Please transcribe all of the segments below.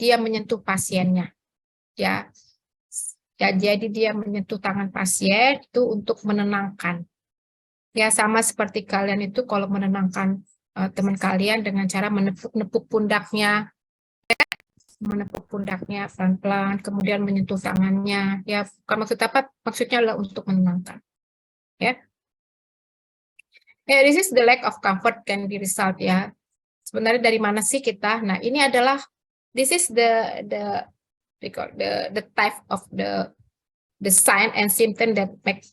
dia menyentuh pasiennya, ya. Ya, jadi dia menyentuh tangan pasien itu untuk menenangkan. Ya, sama seperti kalian itu kalau menenangkan teman kalian dengan cara menepuk-nepuk pundaknya, pelan-pelan, kemudian menyentuh tangannya. Ya, bukan maksud apa? Maksudnya adalah untuk menenangkan. Ya, this is the lack of comfort can be result, ya. Sebenarnya dari mana sih kita? Nah, ini adalah this is the type of the sign and symptom that make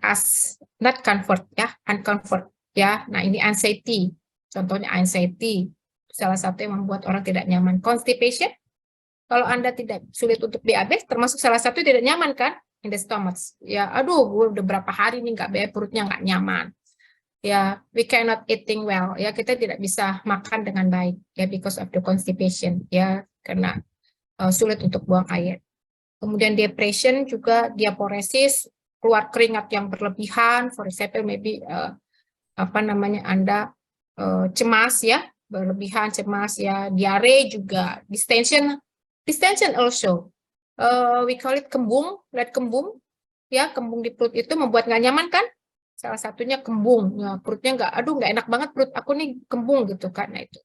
us not comfort, ya, uncomfort, ya. Nah, ini anxiety. Contohnya anxiety, salah satu yang membuat orang tidak nyaman. Constipation, kalau Anda tidak sulit untuk BAB, termasuk salah satu tidak nyaman kan, in the stomach. Ya, aduh, gue udah berapa hari nih nggak BAB, perutnya nggak nyaman. Ya, we cannot eating well. Ya, kita tidak bisa makan dengan baik. Ya, because of the constipation. Ya, karena sulit untuk buang air. Kemudian depression juga, diaporesis, keluar keringat yang berlebihan. For example, maybe Anda cemas, ya, berlebihan cemas, ya, diare juga, distension also. We call it kembung, lihat kembung, ya, kembung di perut itu membuat nggak nyaman kan? Salah satunya kembung, ya, perutnya nggak enak banget perut aku nih, kembung gitu kan. Nah, itu.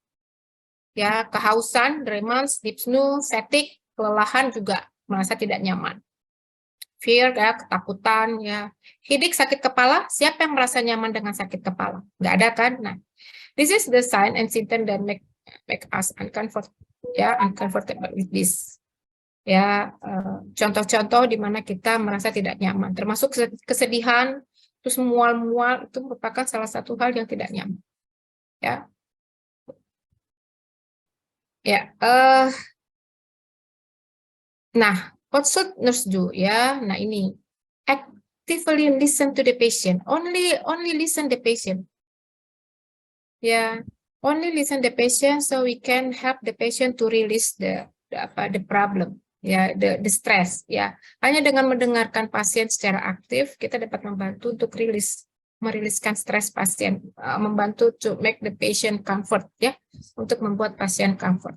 Ya, kehausan, tremors, dyspnea, fatigue, kelelahan juga merasa tidak nyaman. Fear, ya, ketakutan, ya. Headache, sakit kepala, siapa yang merasa nyaman dengan sakit kepala? Nggak ada kan? Nah, this is the sign and symptom that make us uncomfortable, ya, uncomfortable with this. Ya, contoh-contoh di mana kita merasa tidak nyaman, termasuk kesedihan, terus mual-mual, itu merupakan salah satu hal yang tidak nyaman. Ya, ya. Nah, what should nurse do? Ya, nah ini actively listen to the patient. Only listen the patient. Ya, only listen the patient so we can help the patient to release the problem. Ya, the stress. Ya, hanya dengan mendengarkan pasien secara aktif kita dapat membantu untuk meriliskan stres pasien, membantu to make the patient comfort, ya, untuk membuat pasien comfort.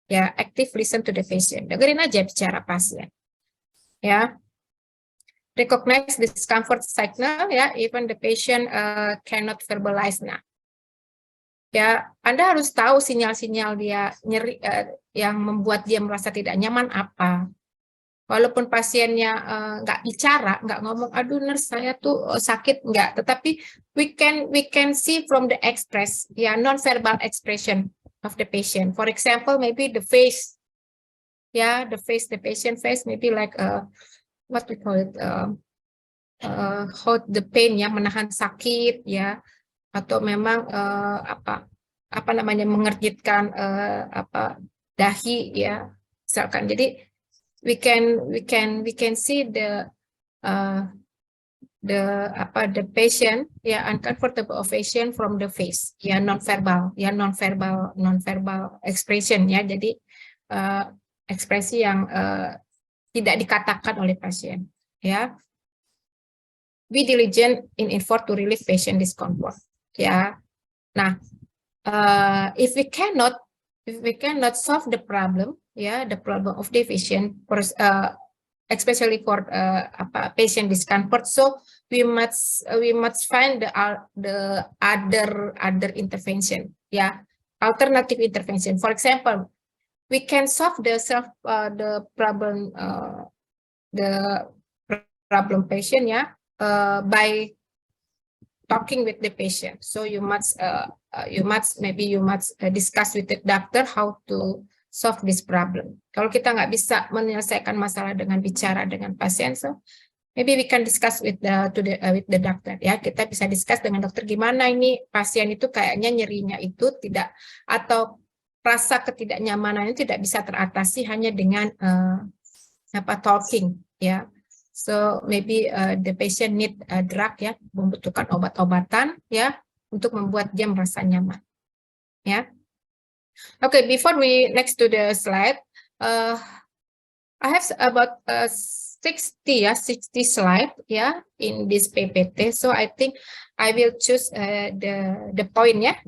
Ya, active listen to the patient. Dengerin aja bicara pasien. Ya, recognize discomfort signal, ya, even the patient cannot verbalize. Nah, ya, Anda harus tahu sinyal-sinyal dia nyeri yang membuat dia merasa tidak nyaman apa. Walaupun pasiennya nggak bicara, nggak ngomong, aduh nurse saya tuh sakit, nggak. Tetapi we can see from the express, ya, non-verbal expression of the patient. For example, maybe the face, ya, the patient face, maybe like what we call it, hold the pain, ya, menahan sakit, ya, atau memang apa namanya mengerjitkan dahi, ya, misalkan. Jadi we can see the patient, ya, uncomfortable ovation from the face, ya, non-verbal expression, ya. Jadi ekspresi yang tidak dikatakan oleh pasien, ya. Be diligent in effort to relieve patient discomfort, ya. Nah, if we cannot solve the problem, ya, the problem of the patient, especially for patient discomfort, so we must find the other intervention, ya, alternative intervention. For example, we can solve the problem patient, ya, by talking with the patient. So you must discuss with the doctor how to solve this problem. Kalau kita nggak bisa menyelesaikan masalah dengan bicara dengan pasien, so maybe we can discuss with the doctor, ya. Kita bisa discuss dengan dokter gimana ini pasien itu kayaknya nyerinya itu tidak, atau rasa ketidaknyamanan itu tidak bisa teratasi hanya dengan talking, ya. So maybe the patient need a drug, ya, membutuhkan obat-obatan, ya, untuk membuat dia merasa nyaman, ya. Okay, before we next to the slide, I have about 60 slide, ya, in this PPT. So I think I will choose the point, ya,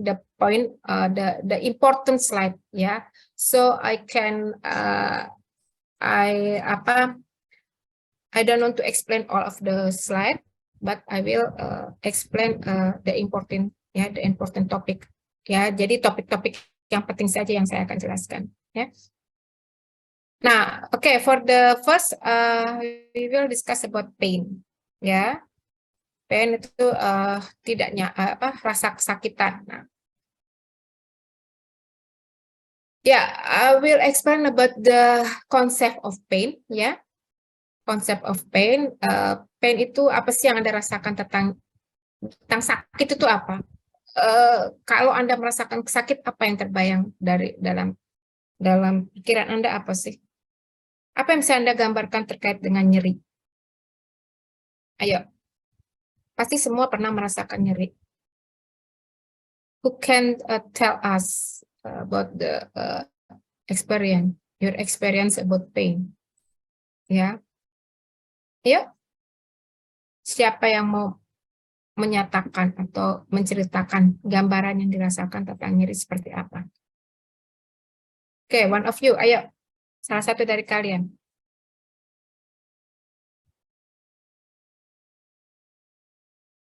the important slide, ya. So I can I don't want to explain all of the slide, but I will explain the important topic. Ya, jadi topik-topik yang penting saja yang saya akan jelaskan. Ya. Nah, okay, for the first, we will discuss about pain. Ya, pain itu rasa kesakitan. Nah, I will explain about the concept of pain. Ya, concept of pain. Pain itu apa sih yang Anda rasakan tentang sakit itu apa? Kalau Anda merasakan sakit, apa yang terbayang dari dalam pikiran Anda apa sih? Apa yang bisa Anda gambarkan terkait dengan nyeri? Ayo, pasti semua pernah merasakan nyeri. Who can tell us about the experience, your experience about pain? Ya, siapa yang mau menyatakan atau menceritakan gambaran yang dirasakan tentang nyeri seperti apa? Oke, one of you, ayo, salah satu dari kalian.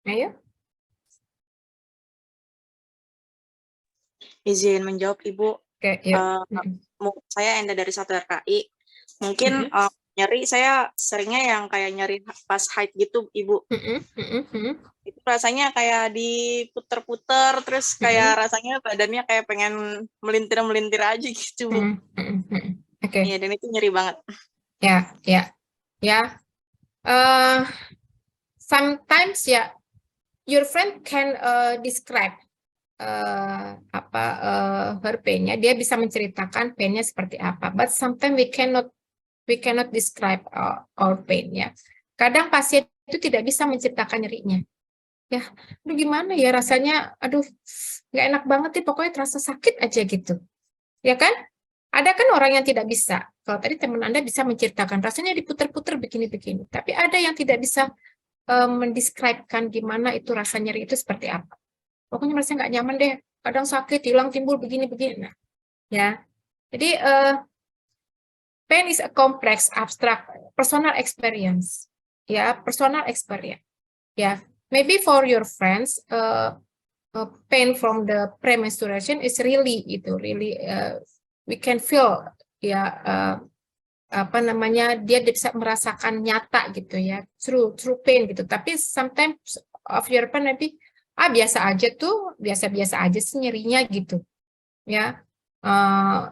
Ayo. Izin menjawab, Ibu. Oke, ya. Saya Enda dari 1 RKI. Mungkin nyeri saya seringnya yang kayak nyeri pas haid gitu, Ibu. Itu rasanya kayak diputer-puter, terus kayak rasanya badannya kayak pengen melintir-melintir aja gitu, Bu. Oke. Iya, dan itu nyeri banget. Ya. Sometimes your friend can describe her pain-nya, dia bisa menceritakan pain-nya seperti apa. But sometimes we cannot describe our pain, ya. Kadang pasien itu tidak bisa menceritakan nyerinya. Ya, aduh gimana ya rasanya, aduh nggak enak banget nih, pokoknya terasa sakit aja gitu. Ya kan? Ada kan orang yang tidak bisa. Kalau tadi teman Anda bisa menceritakan rasanya diputer-puter begini-begini. Tapi ada yang tidak bisa mendeskripsikan gimana itu rasa nyeri itu seperti apa. Pokoknya merasa nggak nyaman deh, kadang sakit, hilang, timbul, begini-begini. Nah, ya. Jadi, pain is a complex, abstract, personal experience. Ya, personal experience. Ya, maybe for your friends, pain from the premenstruation is really we can feel, dia bisa merasakan nyata gitu ya, true pain gitu. Tapi sometimes of your pain maybe biasa aja tuh, biasa-biasa aja sih nyerinya gitu ya.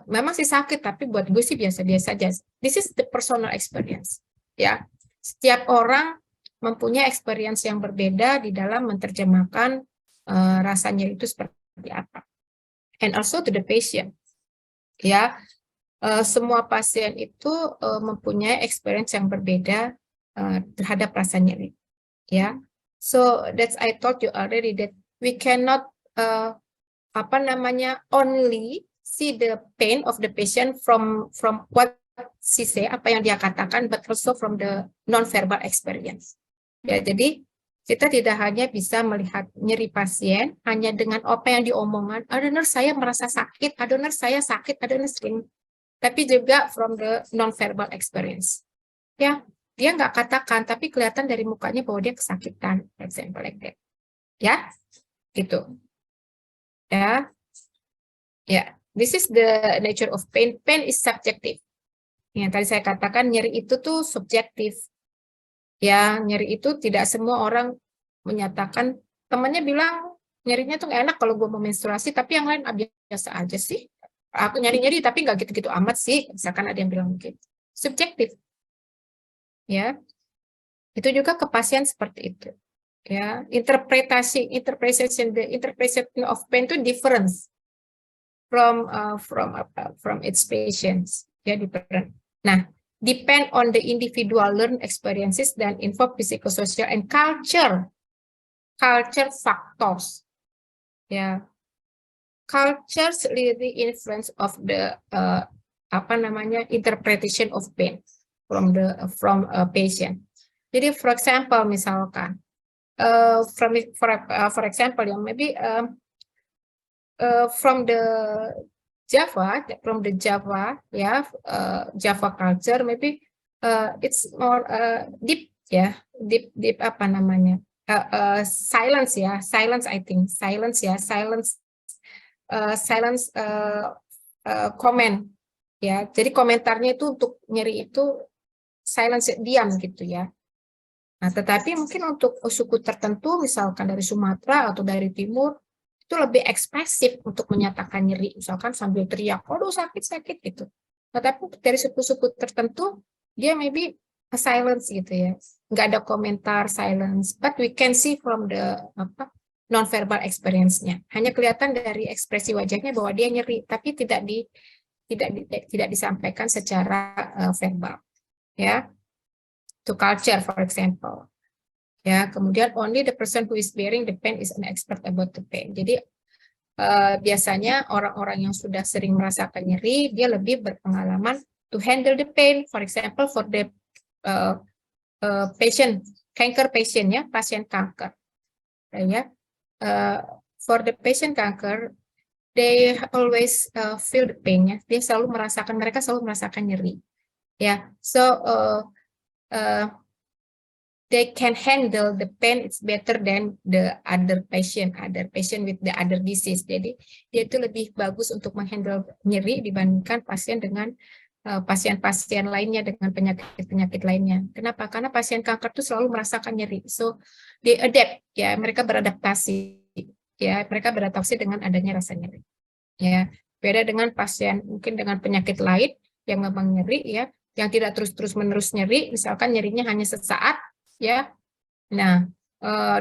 Memang sih sakit, tapi buat gue sih biasa-biasa aja. This is the personal experience ya. Setiap orang mempunyai experience yang berbeda di dalam menerjemahkan rasa nyeri itu seperti apa. And also to the patient ya. Semua pasien itu mempunyai experience yang berbeda terhadap rasa nyeri ya. So that's I told you already that we cannot only see the pain of the patient from what she say, apa yang dia katakan, but also from the non-verbal experience. Ya, jadi kita tidak hanya bisa melihat nyeri pasien hanya dengan apa yang diomongkan, aduh nurse saya merasa sakit, aduh nurse saya sakit, aduh nurse gini. Tapi juga from the non-verbal experience. Ya, dia nggak katakan, tapi kelihatan dari mukanya bahwa dia kesakitan, for example like that. Ya, gitu. Ya, this is the nature of pain. Pain is subjective. Yang tadi saya katakan nyeri itu tuh subjektif. Ya, nyeri itu tidak semua orang menyatakan. Temannya bilang nyerinya tuh nggak enak kalau gue mau menstruasi, tapi yang lain biasa aja sih. Aku nyari-nyeri tapi nggak gitu-gitu amat sih. Misalkan ada yang bilang begitu. Subjektif. Ya, itu juga ke pasien seperti itu. Ya, interpretation of pain itu different from its patients. Ya, different. Nah, depend on the individual learned experiences dan involve psychosocial and culture factors. Ya, cultures really influence of the interpretation of pain from a patient. Jadi, for example, misalkan, for example, maybe from the Java, Java culture, maybe it's more deep, ya, deep apa namanya, silence ya, silence I think, silence ya, silence comment ya. Jadi komentarnya itu untuk nyeri itu silence, diam gitu ya. Nah, tetapi mungkin untuk suku tertentu, misalkan dari Sumatera atau dari Timur, itu lebih ekspresif untuk menyatakan nyeri, misalkan sambil teriak, aduh sakit-sakit gitu. Tetapi dari suku-suku tertentu, dia maybe a silence gitu ya, nggak ada komentar, silence. But we can see from the non-verbal experience-nya. Hanya kelihatan dari ekspresi wajahnya bahwa dia nyeri, tapi tidak disampaikan secara verbal, ya. To culture, for example. Ya, kemudian only the person who is bearing the pain is an expert about the pain. Jadi biasanya orang-orang yang sudah sering merasakan nyeri, dia lebih berpengalaman to handle the pain. For example, for the patient, cancer patient ya, pasien kanker. Ya, for the patient kanker, they always feel the pain ya. Mereka selalu merasakan nyeri. Ya, so they can handle the pain it's better than the other patient with the other disease. Jadi dia itu lebih bagus untuk menghandle nyeri dibandingkan pasien dengan pasien-pasien lainnya dengan penyakit-penyakit lainnya. Kenapa? Karena pasien kanker itu selalu merasakan nyeri. So they adapt ya, mereka beradaptasi ya, mereka beradaptasi dengan adanya rasa nyeri. Ya, beda dengan pasien mungkin dengan penyakit lain yang memang nyeri ya, yang tidak terus-terus menerus nyeri, misalkan nyerinya hanya sesaat ya. Nah,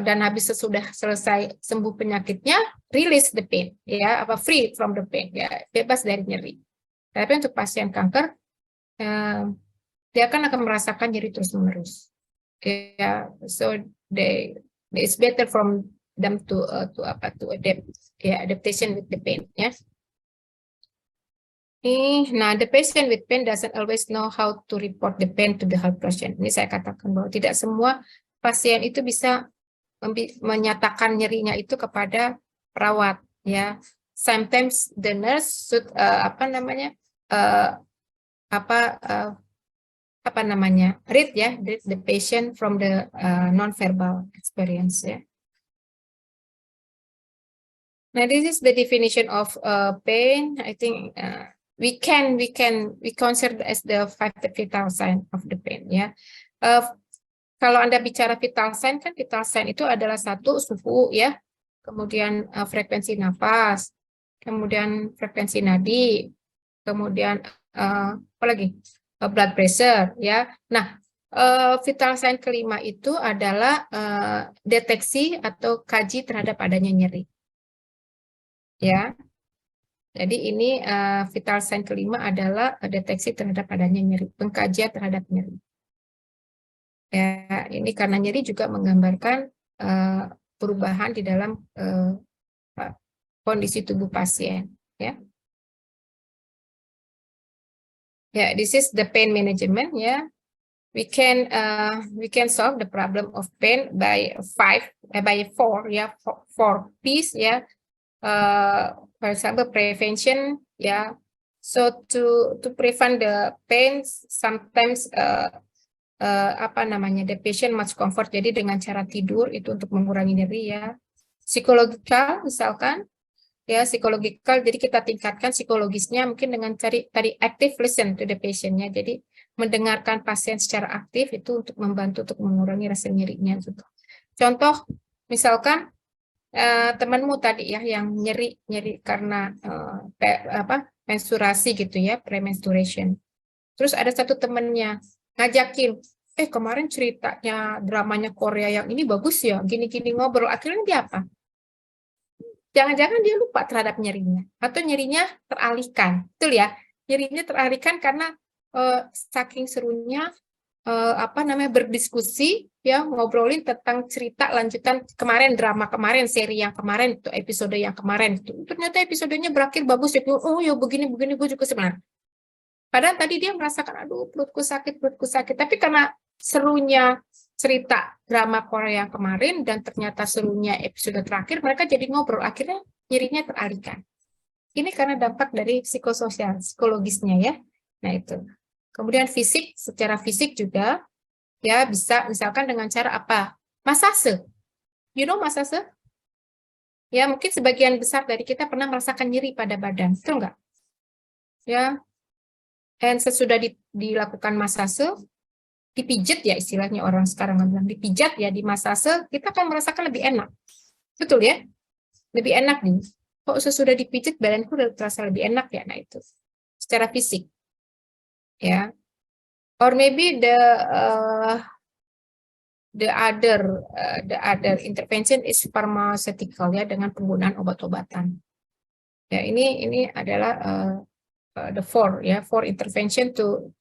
dan habis sesudah selesai sembuh penyakitnya, release the pain ya, free from the pain ya, bebas dari nyeri. Tapi untuk pasien kanker dia akan merasakan nyeri terus-menerus. Ya, so it's better from them to adapt ya, adaptation with the pain ya. Nah, the patient with pain doesn't always know how to report the pain to the health professional. Ini saya katakan bahwa tidak semua pasien itu bisa menyatakan nyerinya itu kepada perawat, ya. Sometimes the nurse should read ya the patient from the non-verbal experience, ya. Now, this is the definition of pain. I think we consider as the 5 vital sign of the pain ya. Kalau Anda bicara vital sign, kan vital sign itu adalah satu suhu ya, kemudian frekuensi nafas, kemudian frekuensi nadi, kemudian apa lagi? Blood pressure ya. Nah, vital sign kelima itu adalah deteksi atau kaji terhadap adanya nyeri. Ya. Jadi ini vital sign kelima adalah deteksi terhadap adanya nyeri, pengkajian terhadap nyeri. Ya, ini karena nyeri juga menggambarkan perubahan di dalam kondisi tubuh pasien. Ya, ya, this is the pain management. Ya, we can solve the problem of pain by 4 ya, 4 P's ya. For example, prevention, yeah. So to prevent the pain, sometimes the patient must comfort. Jadi dengan cara tidur itu untuk mengurangi nyeri ya. Psikologikal misalkan, ya psikologikal. Jadi kita tingkatkan psikologisnya mungkin dengan tadi active listen to the patient-nya. Jadi mendengarkan pasien secara aktif itu untuk membantu untuk mengurangi rasa nyerinya. Gitu. Contoh misalkan temanmu tadi ya yang nyeri karena menstruasi gitu ya, premenstruation. Terus ada satu temennya ngajakin, kemarin ceritanya dramanya Korea yang ini bagus ya, gini-gini ngobrol. Akhirnya dia apa? Jangan-jangan dia lupa terhadap nyerinya atau nyerinya teralihkan, betul ya? Nyerinya teralihkan karena saking serunya berdiskusi ya, ngobrolin tentang cerita lanjutan kemarin, drama kemarin, seri yang kemarin, itu episode yang kemarin itu ternyata episodenya berakhir bagus ya. Oh ya begini gue juga sebenarnya. Padahal tadi dia merasakan aduh perutku sakit, tapi karena serunya cerita drama Korea yang kemarin dan ternyata serunya episode terakhir, mereka jadi ngobrol, akhirnya nyerinya teralihkan. Ini karena dampak dari psikososial, psikologisnya ya. Nah itu. Kemudian fisik, secara fisik juga ya bisa misalkan dengan cara apa? Masase. You know masase? Ya mungkin sebagian besar dari kita pernah merasakan nyeri pada badan, betul nggak? Ya. Dan sesudah dilakukan masase, dipijat ya istilahnya orang sekarang bilang dipijat ya di masase, kita akan merasakan lebih enak. Betul ya? Lebih enak nih. Kok sesudah dipijat badanku udah terasa lebih enak ya? Nah itu. Secara fisik. Ya. Or maybe the other intervention is pharmaceutical ya dengan penggunaan obat-obatan. Ya ini adalah the four intervention to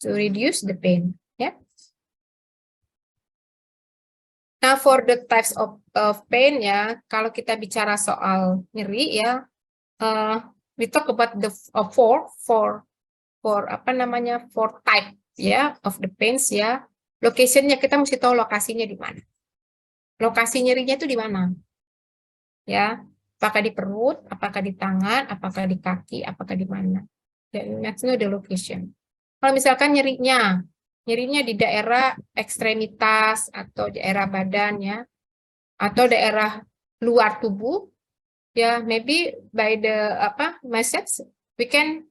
reduce the pain ya. Nah for the types of pain ya, kalau kita bicara soal nyeri ya, we talk about the four apa namanya four type ya of the pains ya. Location-nya kita mesti tahu lokasinya di mana. Lokasi nyerinya itu di mana? Ya, apakah di perut, apakah di tangan, apakah di kaki, apakah di mana? Dan let's know the location. Kalau misalkan nyerinya di daerah ekstremitas atau daerah badan ya, atau daerah luar tubuh, ya maybe by the massage we can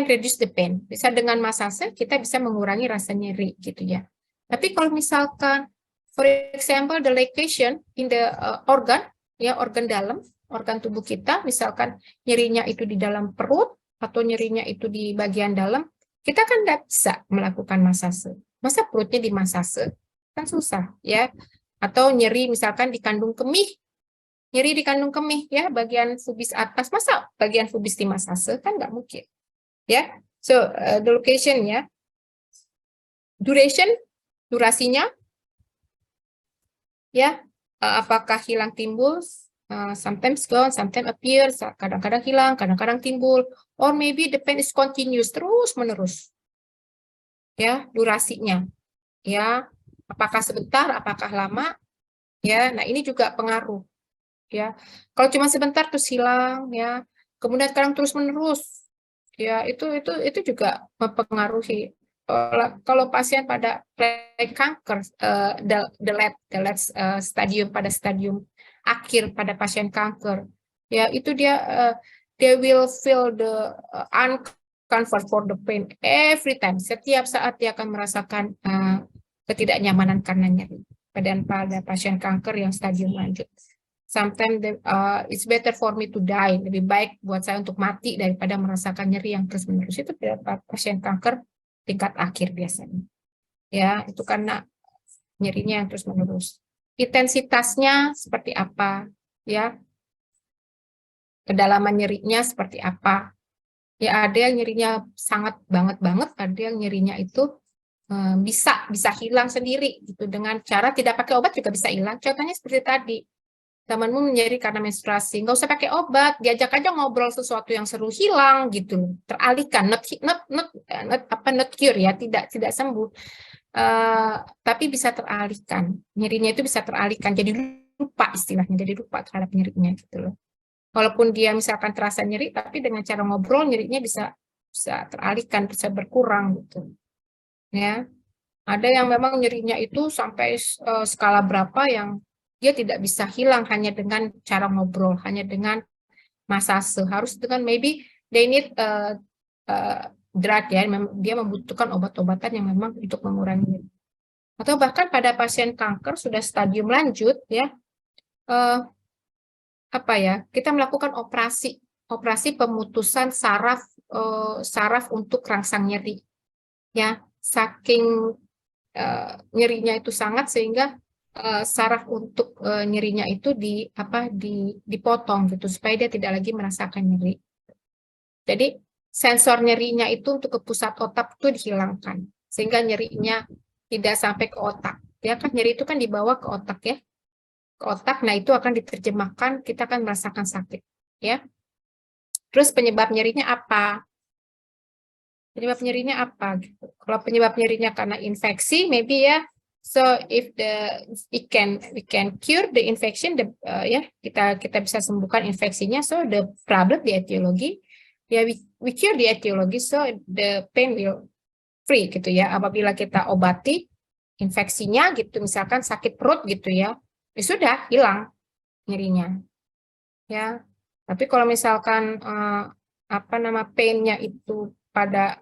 reduce the pain. Bisa dengan massage kita bisa mengurangi rasa nyeri gitu ya. Tapi kalau misalkan for example the location in the organ ya, organ dalam, organ tubuh kita, misalkan nyerinya itu di dalam perut atau nyerinya itu di bagian dalam, kita kan nggak bisa melakukan massage. Masa perutnya dimasase? Kan susah ya. Atau nyeri misalkan di kandung kemih, nyeri di kandung kemih ya, bagian pubis atas, masa bagian pubis dimasase? Kan nggak mungkin ya. So the location ya, durasinya ya, apakah hilang timbul, sometimes gone, sometimes appear, kadang-kadang hilang, kadang-kadang timbul, or maybe the pain is continuous, terus menerus ya, durasinya ya, apakah sebentar, apakah lama ya. Nah ini juga pengaruh ya. Kalau cuma sebentar terus hilang ya, kemudian sekarang terus menerus ya, itu juga mempengaruhi. Kalau pasien pada kanker, the late stadium, pada stadium akhir pada pasien kanker ya, itu dia they will feel the uncomfort for the pain every time. Setiap saat dia akan merasakan ketidaknyamanan karena nyeri pada pasien kanker yang stadium lanjut. Sometimes it's better for me to die. Lebih baik buat saya untuk mati daripada merasakan nyeri yang terus-menerus. Itu pada pasien kanker tingkat akhir biasanya. Ya, itu karena nyerinya yang terus-menerus. Intensitasnya seperti apa? Ya, kedalaman nyerinya seperti apa? Ya, ada yang nyerinya sangat banget, ada yang nyerinya itu bisa hilang sendiri gitu, dengan cara tidak pakai obat juga bisa hilang. Contohnya seperti tadi. Temanmu menyeri karena menstruasi, nggak usah pakai obat, diajak aja ngobrol sesuatu yang seru, hilang gitu, teralihkan, not cure ya, tidak sembuh, tapi bisa teralihkan, nyerinya itu bisa teralihkan, jadi lupa istilahnya, jadi lupa terhadap nyerinya gitu loh. Walaupun dia misalkan terasa nyeri, tapi dengan cara ngobrol nyerinya bisa teralihkan, bisa berkurang gitu, ya. Ada yang memang nyerinya itu sampai skala berapa yang dia tidak bisa hilang hanya dengan cara ngobrol, hanya dengan massage. Harus dengan maybe they need drug ya, dia membutuhkan obat-obatan yang memang untuk mengurangi nyeri. Atau bahkan pada pasien kanker sudah stadium lanjut ya, kita melakukan operasi pemutusan saraf untuk rangsang nyeri ya, saking nyerinya itu sangat sehingga saraf untuk nyerinya itu dipotong gitu supaya dia tidak lagi merasakan nyeri. Jadi sensor nyerinya itu untuk ke pusat otak itu dihilangkan sehingga nyerinya tidak sampai ke otak. Ya kan, nyeri itu kan dibawa ke otak ya. Ke otak, nah itu akan diterjemahkan, kita akan merasakan sakit ya. Terus penyebab nyerinya apa? Penyebab nyerinya apa gitu. Kalau penyebab nyerinya karena infeksi, maybe ya So if we can cure the infection, kita bisa sembuhkan infeksinya. So the problem the etiologi, ya we cure the etiologi, so the pain will free gitu ya. Apabila kita obati infeksinya gitu, misalkan sakit perut gitu ya sudah hilang nyerinya. Ya, tapi kalau misalkan painnya itu pada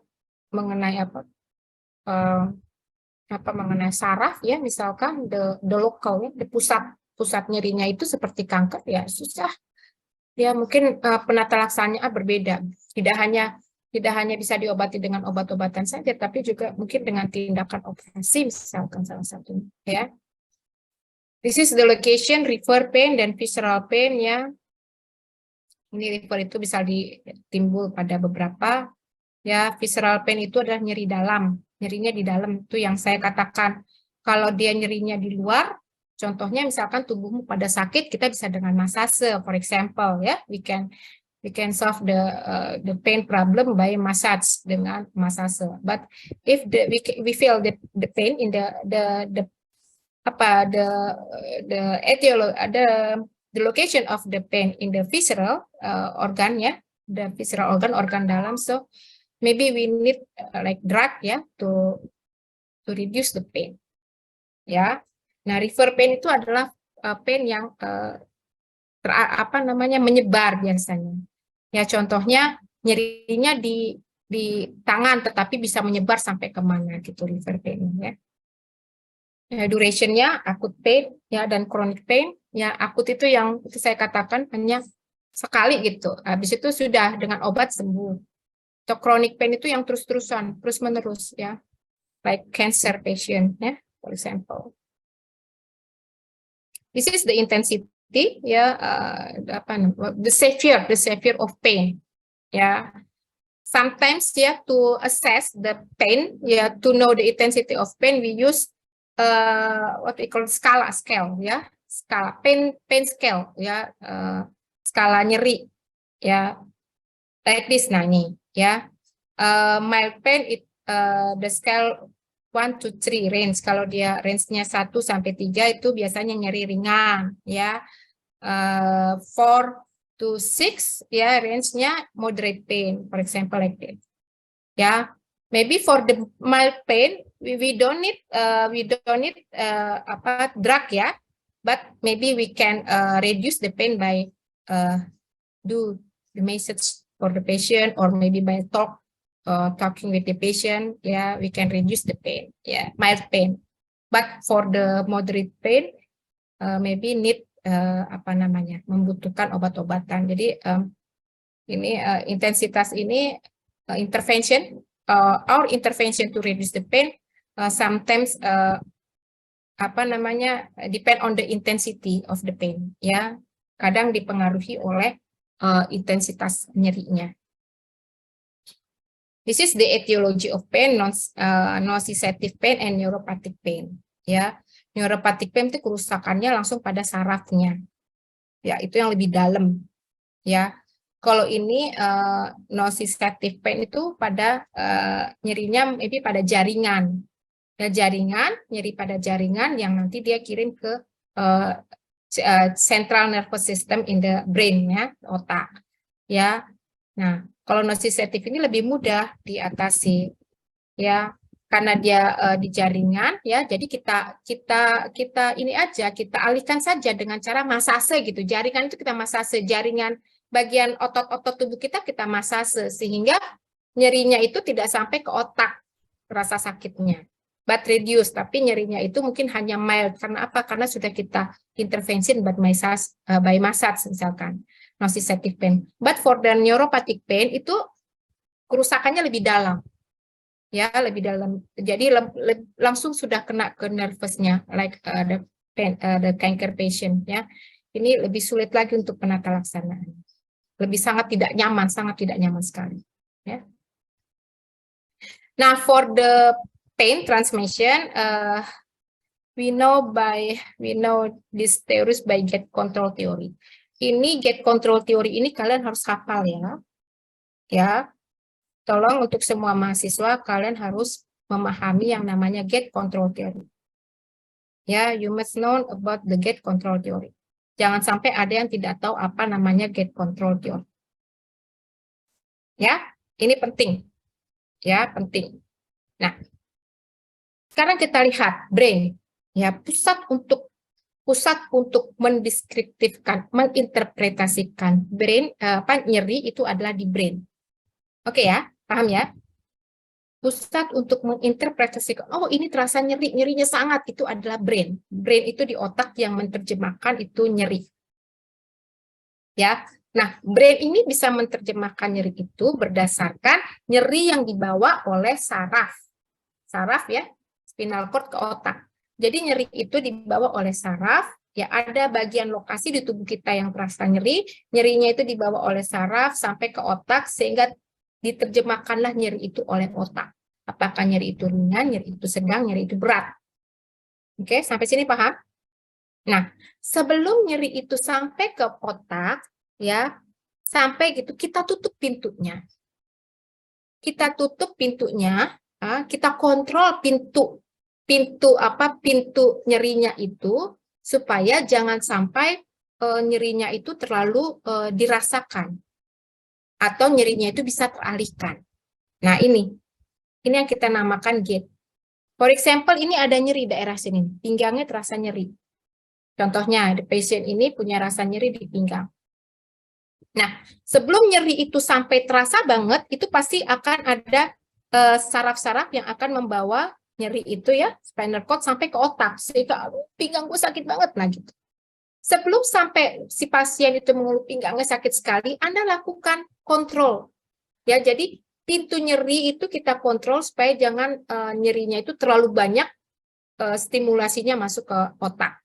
mengenai mengenai saraf ya, misalkan the local ya, the pusat nyerinya itu seperti kanker ya susah ya, mungkin penata laksanaannya berbeda, tidak hanya bisa diobati dengan obat-obatan saja, tapi juga mungkin dengan tindakan operasi misalkan salah satunya ya. This is the location refer pain dan visceral pain ya. Ini refer itu bisa ditimbul pada beberapa ya. Visceral pain itu adalah nyeri dalam, nyerinya di dalam, itu yang saya katakan. Kalau dia nyerinya di luar, contohnya misalkan tubuhmu pada sakit, kita bisa dengan massage, for example ya, we can solve the pain problem by massage, dengan massage. But if we feel the pain in the location of the pain in the visceral organ ya, the visceral organ dalam, so maybe we need like drug ya to reduce the pain ya. Nah, refer pain itu adalah pain yang menyebar biasanya ya, contohnya nyerinya di tangan tetapi bisa menyebar sampai kemana gitu refer pain ya. Durationnya akut pain ya dan chronic pain ya. Akut itu yang saya katakan hanya sekali gitu, habis itu sudah dengan obat sembuh. Atau chronic pain itu yang terus-terusan, terus-menerus ya, like cancer patient ya, for example. This is the intensity ya, the severe of pain ya. Sometimes ya, to assess the pain ya, to know the intensity of pain, we use what we call scale ya, skala pain scale ya, skala nyeri ya, like this. Nah ini ya, mild pain the scale 1 to 3 range. Kalau dia range-nya 1 sampai 3 itu biasanya nyeri ringan ya. 4 to 6 ya, range-nya moderate pain, for example like that ya. Maybe for the mild pain we don't need drug ya, but maybe we can reduce the pain by do the message for the patient, or maybe by talking with the patient ya, we can reduce the pain ya, mild pain. But for the moderate pain maybe need membutuhkan obat-obatan. Jadi ini intensitas ini intervention, our intervention to reduce the pain sometimes depend on the intensity of the pain ya, kadang dipengaruhi oleh intensitas nyerinya. This is the etiology of pain, nociceptive pain and neuropathic pain ya. Neuropathic pain itu kerusakannya langsung pada sarafnya ya, itu yang lebih dalam ya. Kalau ini nociceptive pain itu pada nyerinya maybe pada jaringan ya, nyeri pada jaringan yang nanti dia kirim ke central nervous system in the brain ya, otak ya. Nah, kalau nociceptive ini lebih mudah diatasi ya, karena dia di jaringan ya, jadi kita ini aja, kita alihkan saja dengan cara massage gitu. Jaringan itu kita massage, jaringan bagian otot-otot tubuh kita massage, sehingga nyerinya itu tidak sampai ke otak rasa sakitnya, but reduce, tapi nyerinya itu mungkin hanya mild. Karena apa? Karena sudah kita intervensi by massage misalkan nociceptive pain. But for the neuropathic pain itu kerusakannya lebih dalam ya, lebih dalam, jadi langsung sudah kena ke nervousnya, like the cancer patient ya. Ini lebih sulit lagi untuk penata laksanaan, lebih sangat tidak nyaman sekali ya. Nah, for the pain transmission, we know this theories by gate control theory. Ini gate control theory ini kalian harus hafal ya. Tolong untuk semua mahasiswa, kalian harus memahami yang namanya gate control theory. Ya, you must know about the gate control theory. Jangan sampai ada yang tidak tahu apa namanya gate control theory. Ya, ini penting. Ya, penting. Nah, sekarang kita lihat brain. Ya, pusat untuk mendeskriptifkan, menginterpretasikan brain nyeri itu adalah di brain. Oke ya, paham ya? Pusat untuk menginterpretasikan, oh ini terasa nyeri, nyerinya sangat, itu adalah brain. Brain itu di otak yang menerjemahkan itu nyeri. Ya, nah brain ini bisa menerjemahkan nyeri itu berdasarkan nyeri yang dibawa oleh saraf. Saraf ya, spinal cord ke otak. Jadi nyeri itu dibawa oleh saraf, ya ada bagian lokasi di tubuh kita yang terasa nyeri, nyerinya itu dibawa oleh saraf sampai ke otak sehingga diterjemahkanlah nyeri itu oleh otak. Apakah nyeri itu ringan, nyeri itu sedang, nyeri itu berat. Oke, sampai sini paham? Nah, sebelum nyeri itu sampai ke otak, ya, sampai gitu, kita tutup pintunya. Kita tutup pintunya, kita kontrol pintu nyerinya itu supaya jangan sampai nyerinya itu terlalu dirasakan atau nyerinya itu bisa teralihkan. Nah, ini yang kita namakan gate. For example, ini ada nyeri daerah sini, pinggangnya terasa nyeri. Contohnya, the patient ini punya rasa nyeri di pinggang. Nah, sebelum nyeri itu sampai terasa banget, itu pasti akan ada saraf-saraf yang akan membawa nyeri itu ya, spinal cord sampai ke otak. Sehingga, pinggang gue sakit banget, nah gitu. Sebelum sampai si pasien itu mengeluh pinggangnya sakit sekali, Anda lakukan kontrol. Ya, jadi pintu nyeri itu kita kontrol supaya jangan nyerinya itu terlalu banyak stimulasinya masuk ke otak.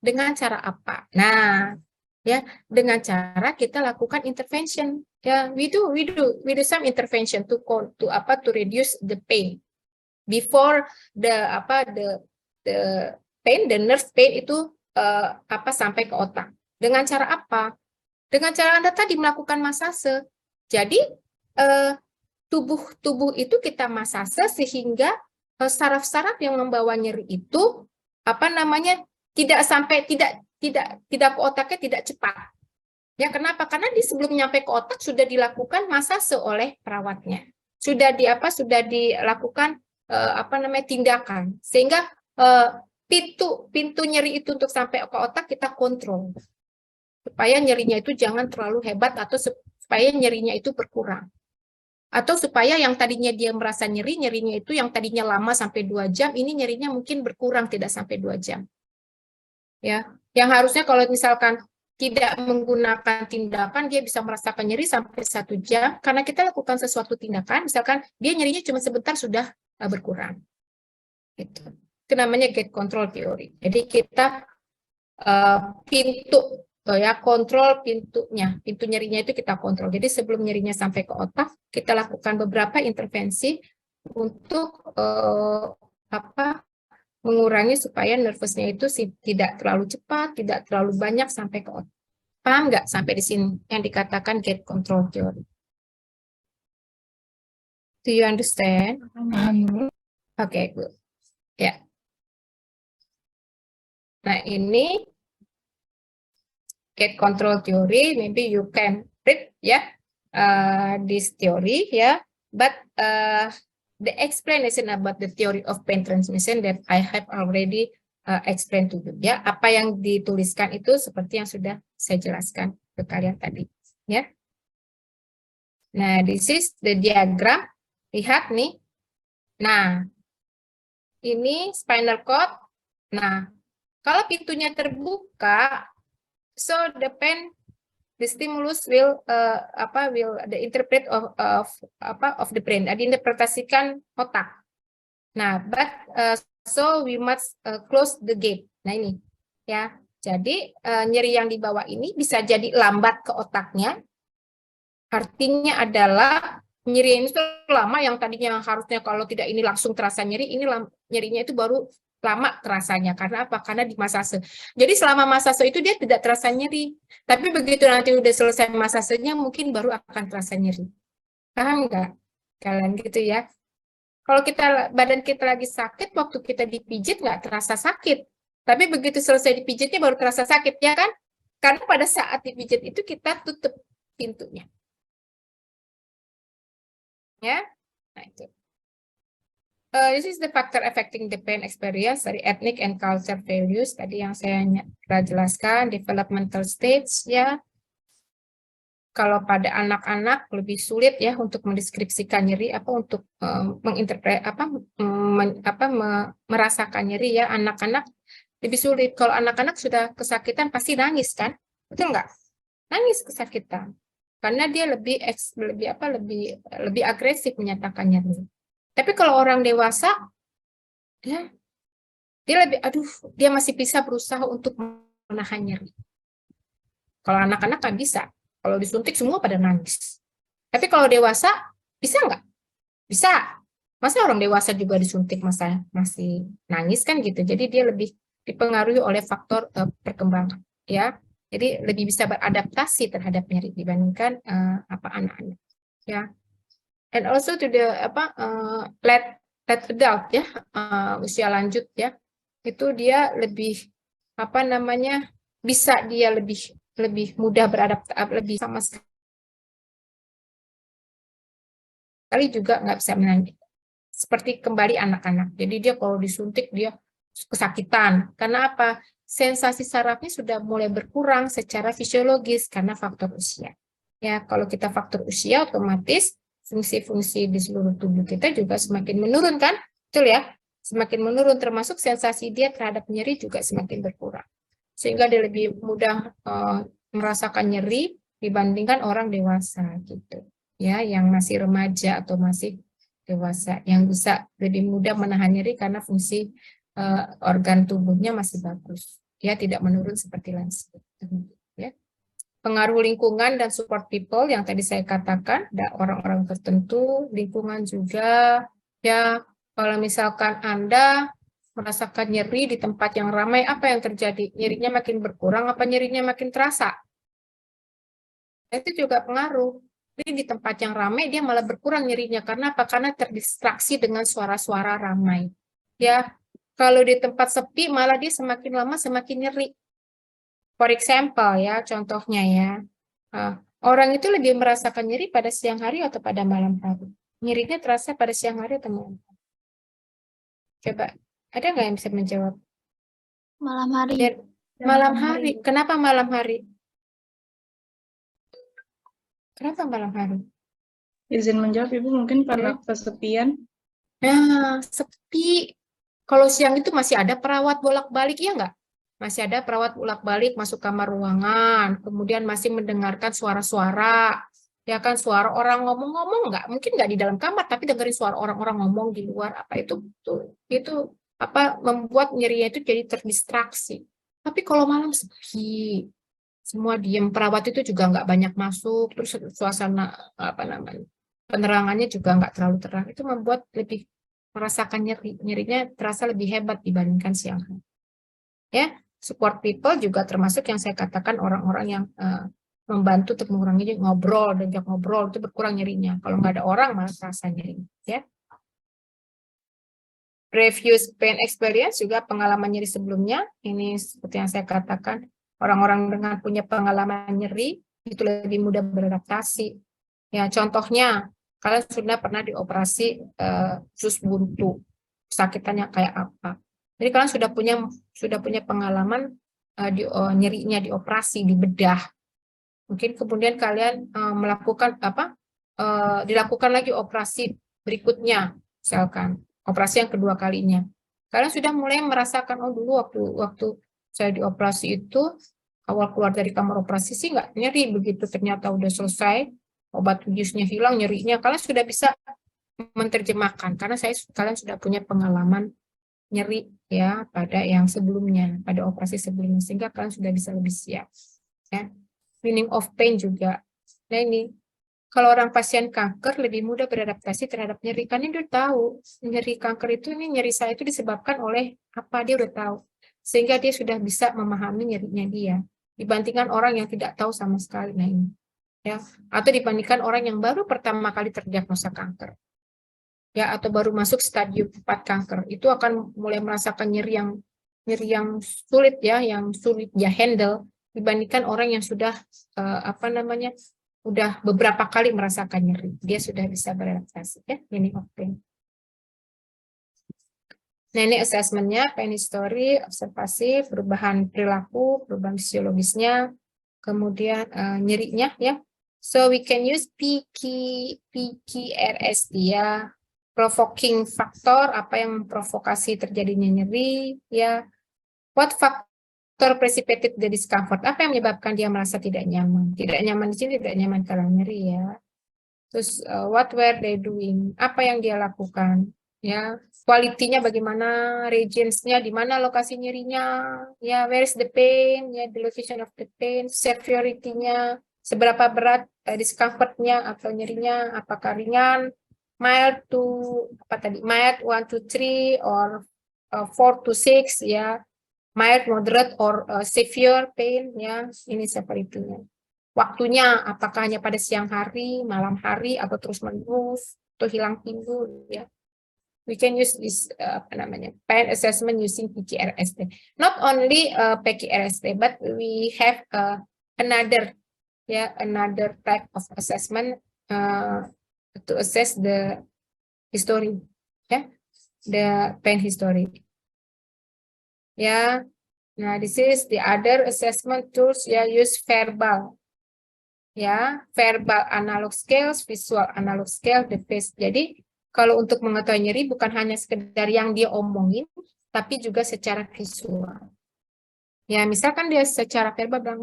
Dengan cara apa? Nah, ya dengan cara kita lakukan intervention. Ya, we do some intervention to reduce the pain before the pain, the nerve pain itu sampai ke otak. Dengan cara apa? Dengan cara Anda tadi melakukan masase. Jadi tubuh itu kita masase sehingga saraf-saraf yang membawa nyeri itu tidak ke otaknya tidak cepat. Ya, kenapa? Karena sebelum nyampe ke otak sudah dilakukan masase oleh perawatnya. Sudah dilakukan tindakan sehingga pintu nyeri itu untuk sampai ke otak kita kontrol. Supaya nyerinya itu jangan terlalu hebat atau supaya nyerinya itu berkurang. Atau supaya yang tadinya dia merasa nyerinya itu yang tadinya lama sampai 2 jam, ini nyerinya mungkin berkurang tidak sampai 2 jam. Ya, yang harusnya kalau misalkan tidak menggunakan tindakan, dia bisa merasakan nyeri sampai 1 jam, karena kita lakukan sesuatu tindakan, misalkan dia nyerinya cuma sebentar sudah berkurang. Gitu. Itu namanya gate control theory. Jadi kita kontrol pintu nyerinya itu kita kontrol. Jadi sebelum nyerinya sampai ke otak, kita lakukan beberapa intervensi untuk mengurangi supaya nervousnya itu tidak terlalu cepat, tidak terlalu banyak sampai ke otak. Paham nggak sampai di sini yang dikatakan gate control theory? Do you understand? Okay, good. Ya. Nah, ini gate control theory, maybe you can read this theory but the explanation about the theory of pain transmission that I have already explained to you ya. Apa yang dituliskan itu seperti yang sudah saya jelaskan ke kalian tadi ya. Nah, this is the diagram. Lihat nih. Nah, ini spinal cord. Nah, kalau pintunya terbuka, so the stimulus will the interpret of the brain, diinterpretasikan otak. Nah, but so we must close the gate. Nah, ini ya. Jadi nyeri yang di bawah ini bisa jadi lambat ke otaknya. Artinya adalah nyeri ini lama, yang tadinya harusnya kalau tidak ini langsung terasa nyeri, ini nyerinya itu baru lama terasanya. Karena apa? Karena di masase. Jadi selama masase itu dia tidak terasa nyeri. Tapi begitu nanti udah selesai masasenya mungkin baru akan terasa nyeri. Paham nggak? Kalian gitu ya. Kalau badan kita lagi sakit, waktu kita dipijit nggak terasa sakit. Tapi begitu selesai dipijitnya baru terasa sakit, ya kan? Karena pada saat dipijit itu kita tutup pintunya. Ya, nah itu. This is the factor affecting the pain experience dari ethnic and culture values tadi yang saya jelaskan, developmental stage ya. Kalau pada anak-anak lebih sulit ya untuk mendeskripsikan nyeri untuk merasakan nyeri ya. Anak-anak lebih sulit. Kalau anak-anak sudah kesakitan pasti nangis kan? Betul nggak? Nangis kesakitan. Karena dia lebih agresif menyatakan nyeri. Tapi kalau orang dewasa, ya, dia lebih, dia masih bisa berusaha untuk menahan nyeri. Kalau anak-anak kan bisa. Kalau disuntik semua pada nangis. Tapi kalau dewasa, bisa nggak? Bisa. Masa orang dewasa juga disuntik masih nangis kan gitu. Jadi dia lebih dipengaruhi oleh faktor perkembangan. Ya, jadi lebih bisa beradaptasi terhadap nyeri dibandingkan anak-anak. Ya. And also to the late adult ya, usia lanjut ya, itu dia lebih bisa dia lebih mudah beradaptasi, lebih sama sekali juga nggak bisa menangis seperti kembali anak-anak. Jadi dia kalau disuntik dia kesakitan. Karena apa? Sensasi sarafnya sudah mulai berkurang secara fisiologis karena faktor usia. Ya, kalau kita faktor usia otomatis fungsi-fungsi di seluruh tubuh kita juga semakin menurun kan? Betul ya? Semakin menurun termasuk sensasi dia terhadap nyeri juga semakin berkurang. Sehingga dia lebih mudah merasakan nyeri dibandingkan orang dewasa gitu. Ya, yang masih remaja atau masih dewasa yang bisa lebih mudah menahan nyeri karena fungsi organ tubuhnya masih bagus. Ya, tidak menurun seperti lansia. Ya. Pengaruh lingkungan dan support people yang tadi saya katakan, ada orang-orang tertentu, lingkungan juga, ya kalau misalkan Anda merasakan nyeri di tempat yang ramai, apa yang terjadi? Nyerinya makin berkurang, apa nyerinya makin terasa? Itu juga pengaruh. Jadi di tempat yang ramai dia malah berkurang nyerinya, karena apa? Karena terdistraksi dengan suara-suara ramai. Ya, kalau di tempat sepi malah dia semakin lama semakin nyeri. For example ya, contohnya ya, orang itu lebih merasakan nyeri pada siang hari atau pada malam hari? Nyerinya terasa pada siang hari atau malam hari? Coba, ada nggak yang bisa menjawab? Malam hari. Malam hari. Kenapa malam hari? Kenapa malam hari? Izin menjawab Ibu, mungkin karena kesepian. Nah, sepi. Kalau siang itu masih ada perawat bolak-balik, ya nggak? Masih ada perawat bolak-balik masuk kamar ruangan, kemudian masih mendengarkan suara-suara, ya kan, suara orang ngomong-ngomong, mungkin nggak di dalam kamar, tapi dengerin suara orang-orang ngomong di luar, itu membuat nyerinya itu jadi terdistraksi. Tapi kalau malam sepi, semua diam, perawat itu juga nggak banyak masuk, terus suasana penerangannya juga nggak terlalu terang, itu membuat lebih merasakan nyerinya terasa lebih hebat dibandingkan siang hari. Ya, support people juga termasuk yang saya katakan orang-orang yang membantu untuk mengurangi ngobrol, diajak ngobrol itu berkurang nyerinya. Kalau nggak ada orang malah terasa nyerinya. Ya. Previous pain experience juga pengalaman nyeri sebelumnya. Ini seperti yang saya katakan, orang-orang dengan punya pengalaman nyeri itu lebih mudah beradaptasi. Ya, contohnya kalian sudah pernah dioperasi usus buntu, sakitannya kayak apa? Jadi kalian sudah punya pengalaman nyerinya dioperasi, dibedah. Mungkin kemudian kalian dilakukan lagi operasi berikutnya, misalkan operasi yang kedua kalinya. Kalian sudah mulai merasakan, dulu waktu saya dioperasi itu awal keluar dari kamar operasi sih nggak nyeri, begitu ternyata udah selesai obat biusnya hilang, nyerinya kalian sudah bisa menerjemahkan karena kalian sudah punya pengalaman nyeri ya pada yang sebelumnya, pada operasi sebelumnya, sehingga kalian sudah bisa lebih siap. Ya. Meaning of pain juga. Nah ini, kalau orang pasien kanker lebih mudah beradaptasi terhadap nyeri, karena dia tahu nyeri kanker itu, nyeri saya itu disebabkan oleh apa, dia udah tahu. Sehingga dia sudah bisa memahami nyerinya dia, dibandingkan orang yang tidak tahu sama sekali. Nah ini. Ya, atau dibandingkan orang yang baru pertama kali terdiagnosa kanker. Ya, atau baru masuk stadium 4 kanker, itu akan mulai merasakan nyeri yang nyeri yang sulit ya, yang sulit dia handle dibandingkan orang yang sudah udah beberapa kali merasakan nyeri, dia sudah bisa beradaptasi ya, meaning of pain. Nah, ini assessment-nya, pain history, observasi, perubahan perilaku, perubahan fisiologisnya, kemudian nyerinya ya. So we can use PQRST ya, provoking factor, apa yang memprovokasi terjadinya nyeri ya. What factor precipitated the discomfort, apa yang menyebabkan dia merasa tidak nyaman. Tidak nyaman di sini, tidak nyaman karena nyeri ya. Terus what were they doing, apa yang dia lakukan ya, kualitinya bagaimana, regions-nya di mana lokasi nyerinya ya, where is the pain ya, the location of the pain, severity-nya, seberapa berat discomfort-nya atau nyerinya, apakah ringan, mild to mild 1 to 3 or 4 to 6 ya, mild, moderate or severe pain ya, ini severity-nya. Waktunya apakah hanya pada siang hari, malam hari, atau terus-menerus, atau hilang timbul ya. We can use this pain assessment using PQRST. Not only PQRST, but we have another type of assessment to assess the history, the pain history. Nah, this is the other assessment tools use verbal. Verbal analog scales, visual analog scale, the face. Jadi kalau untuk mengetahui nyeri bukan hanya sekedar yang dia omongin, tapi juga secara visual. Ya, misalkan dia secara verbal bilang,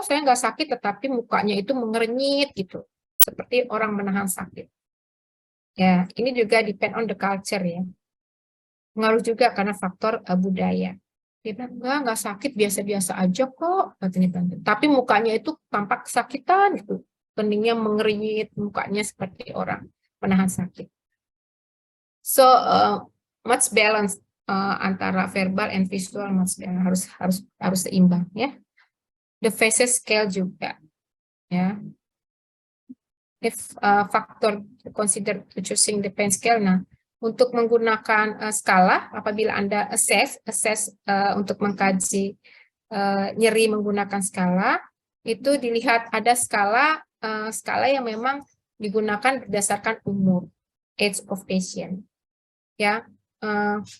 saya nggak sakit, tetapi mukanya itu mengernyit gitu, seperti orang menahan sakit. Ya, ini juga depend on the culture ya. Pengaruh juga karena faktor budaya. Dia bilang, nggak sakit, biasa-biasa aja kok, katanya. Tapi mukanya itu tampak kesakitan gitu. Keningnya mengernyit, mukanya seperti orang menahan sakit. So much balance antara verbal and visual, much balance, harus seimbang ya. The faces scale juga ya. If factor to consider to choosing the pain scale. Nah, untuk menggunakan skala, apabila Anda assess untuk mengkaji nyeri menggunakan skala, itu dilihat ada skala yang memang digunakan berdasarkan umur, age of patient. Ya,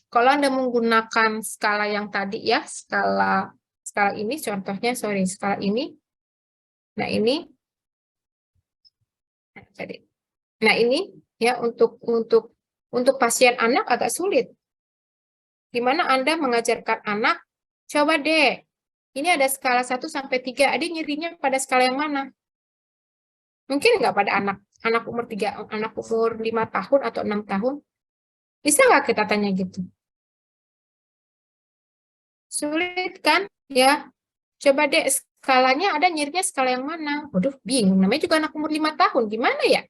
kalau Anda menggunakan skala yang tadi ya, skala ini contohnya, skala ini. Nah, ini. Nah, ini ya untuk pasien anak agak sulit. Gimana Anda mengajarkan anak, coba deh, ini ada skala 1 sampai 3, adik nyerinya pada skala yang mana? Mungkin nggak pada anak umur 5 tahun atau 6 tahun? Bisa nggak kita tanya gitu? Sulit kan? Ya, coba deh skalanya ada nyerinya skala yang mana? Waduh, bingung. Namanya juga anak umur 5 tahun. Gimana ya?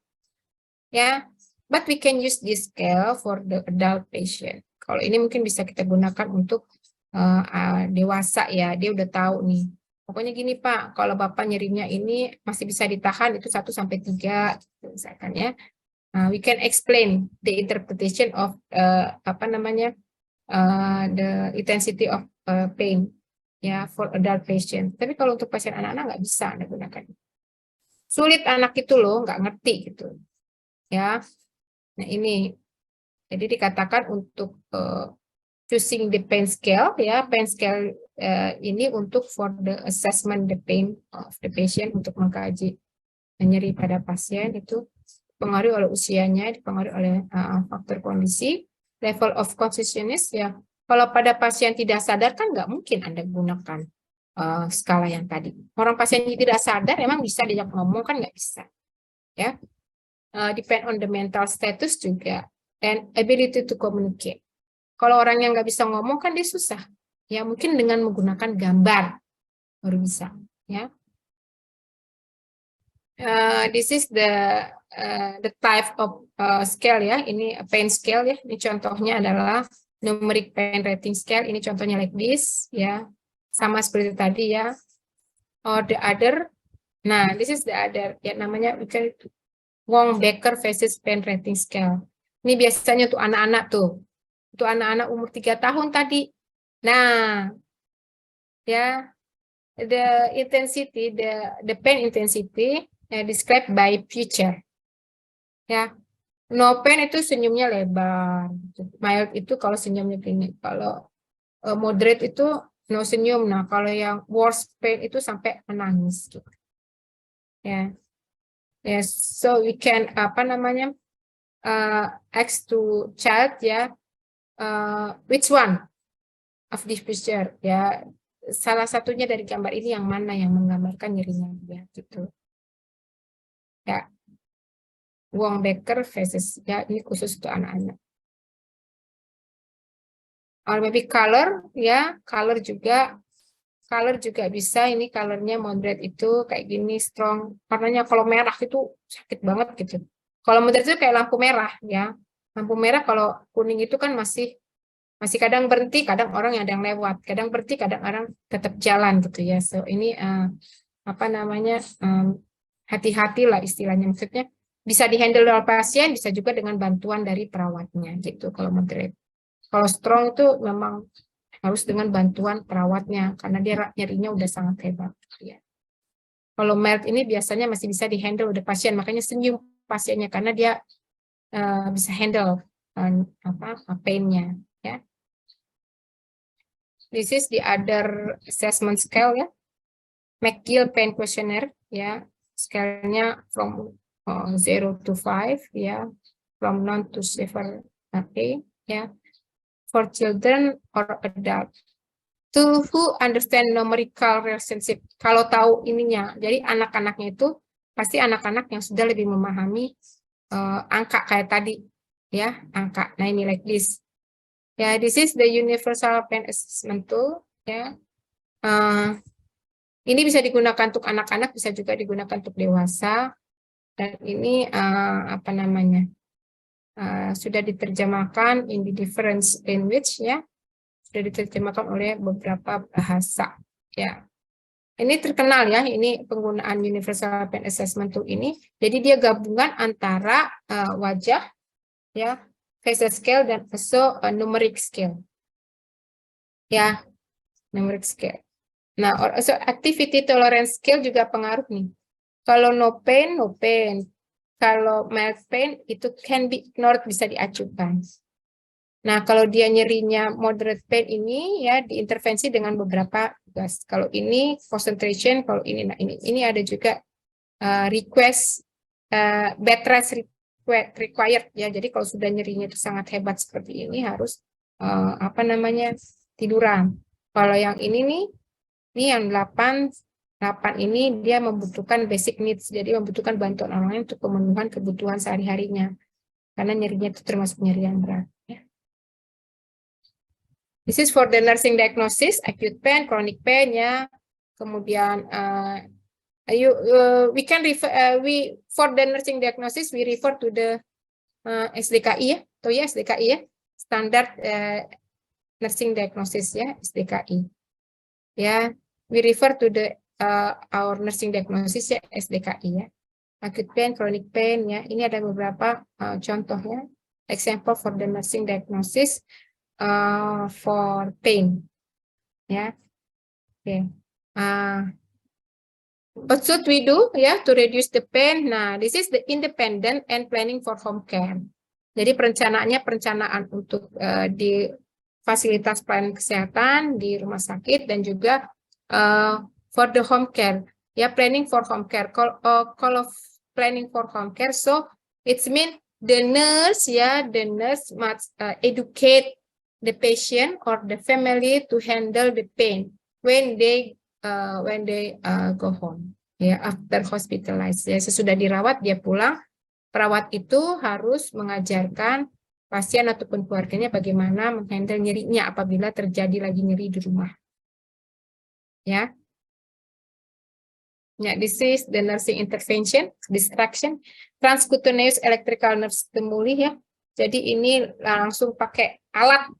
Ya, but we can use this scale for the adult patient. Kalau ini mungkin bisa kita gunakan untuk dewasa ya. Dia udah tahu nih. Pokoknya gini Pak, kalau Bapak nyerinya ini masih bisa ditahan itu 1 sampai 3 misalkan ya. We can explain the interpretation of the intensity of pain ya for adult patient. Tapi kalau untuk pasien anak-anak nggak bisa Anda gunakan. Sulit anak itu loh, nggak ngerti gitu. Ya. Nah, ini jadi dikatakan untuk choosing the pain scale ya, pain scale ini untuk for the assessment the pain of the patient, untuk mengkaji nyeri pada pasien itu dipengaruhi oleh usianya, dipengaruhi oleh faktor kondisi, level of consciousness ya. Kalau pada pasien tidak sadar kan nggak mungkin Anda gunakan skala yang tadi. Orang pasien yang tidak sadar emang bisa diajak ngomong kan nggak bisa. Ya, depend on the mental status juga and ability to communicate. Kalau orang yang nggak bisa ngomong kan dia susah. Ya mungkin dengan menggunakan gambar baru bisa. Ya. This is the type of scale ya. Ini pain scale ya. Ini contohnya adalah numeric pain rating scale. Ini contohnya like this ya. Sama seperti tadi ya. Or the other. Nah, this is the other. Ya namanya Wong-Baker Faces Pain Rating Scale. Ini biasanya untuk anak-anak tuh. Untuk anak-anak umur 3 tahun tadi. Nah, ya, the intensity, the pain intensity described by future. Ya, no pain itu senyumnya lebar. Mild itu kalau senyumnya gini. Kalau moderate itu no senyum. Nah, kalau yang worst pain itu sampai menangis. Gitu. Ya, yes. So we can apa namanya ask to child ya, which one of this picture ya. Salah satunya dari gambar ini yang mana yang menggambarkan nyerinya dia gitu. Ya. Wong Becker faces ya, ini khusus untuk anak-anak. Or maybe color ya, color juga bisa. Ini colornya moderate itu kayak gini, strong. Warnanya kalau merah itu sakit banget gitu. Kalau moderate itu kayak lampu merah ya. Lampu merah kalau kuning itu kan masih kadang berhenti, kadang orang yang lewat, kadang berhenti, kadang orang tetap jalan gitu ya. So ini apa namanya hati-hati lah istilahnya, maksudnya bisa dihandle oleh pasien, bisa juga dengan bantuan dari perawatnya gitu. Kalau moderate, kalau strong itu memang harus dengan bantuan perawatnya karena dia nyerinya udah sangat hebat. Gitu ya. Kalau mild ini biasanya masih bisa dihandle oleh pasien, makanya senyum pasiennya karena dia bisa handle pain-nya. Ya. This is the other assessment scale ya, McGill Pain Questionnaire ya, scale-nya from 0 to 5 ya, from none to severe pain ya, for children or adult. To who understand numerical relationship, kalau tahu ininya, jadi anak-anaknya itu pasti anak-anak yang sudah lebih memahami angka kayak tadi ya, angka. Nah ini like this ya, this is the universal pain assessment tool ya. Ini bisa digunakan untuk anak-anak, bisa juga digunakan untuk dewasa. Dan ini apa namanya sudah diterjemahkan in the different language ya, sudah diterjemahkan oleh beberapa bahasa ya. Ini terkenal ya, ini penggunaan Universal Pain Assessment Tool ini. Jadi dia gabungan antara wajah ya, facial scale dan also numeric scale ya, numeric scale. Nah, also activity tolerance scale juga pengaruh nih. Kalau no pain, no pain. Kalau mild pain, itu can be ignored, bisa diacukan. Nah, kalau dia nyerinya moderate pain ini, ya diintervensi dengan beberapa tugas. Kalau ini concentration, kalau ini, nah ini ada juga request, bed rest required, ya. Jadi kalau sudah nyerinya itu sangat hebat seperti ini, harus apa namanya tiduran. Kalau yang ini nih, ini yang 8 ini dia membutuhkan basic needs, jadi membutuhkan bantuan orang lain untuk pemenuhan kebutuhan sehari-harinya. Karena nyerinya itu termasuk nyeri yang berat. Ya. This is for the nursing diagnosis, acute pain, chronic pain ya. Kemudian we can refer for the nursing diagnosis we refer to the SDKI ya, atau ya SDKI ya, standard nursing diagnosis ya, SDKI. Ya, we refer to the our nursing diagnosis ya, SDKI ya. Acute pain, chronic pain ya. Ini ada beberapa contohnya. Example for the nursing diagnosis for pain. Ya. Oke. What should we do ya to reduce the pain? Nah, this is the independent and planning for home care. Jadi perencanaan untuk di fasilitas pelayanan kesehatan di rumah sakit dan juga for the home care. Ya, planning for home care. Call of planning for home care. So it's mean the nurse must educate the patient or the family to handle the pain when they go home ya, after hospitalized ya, sesudah dirawat dia pulang, perawat itu harus mengajarkan pasien ataupun keluarganya bagaimana menghandle nyerinya apabila terjadi lagi nyeri di rumah ya. Ya, this is the nursing intervention, distraction, transcutaneous electrical nerve stimuli ya. Jadi ini langsung pakai alat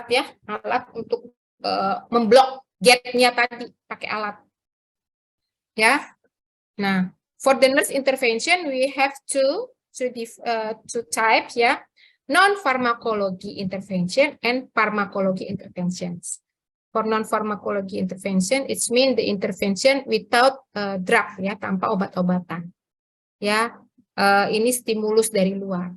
ya, alat untuk memblok gate-nya tadi, pakai alat. Ya. Nah, for the nurse intervention we have two types ya. non-pharmacology intervention and pharmacology interventions. For non-pharmacology intervention, it means the intervention without drug, ya, tanpa obat-obatan. Ya, ini stimulus dari luar.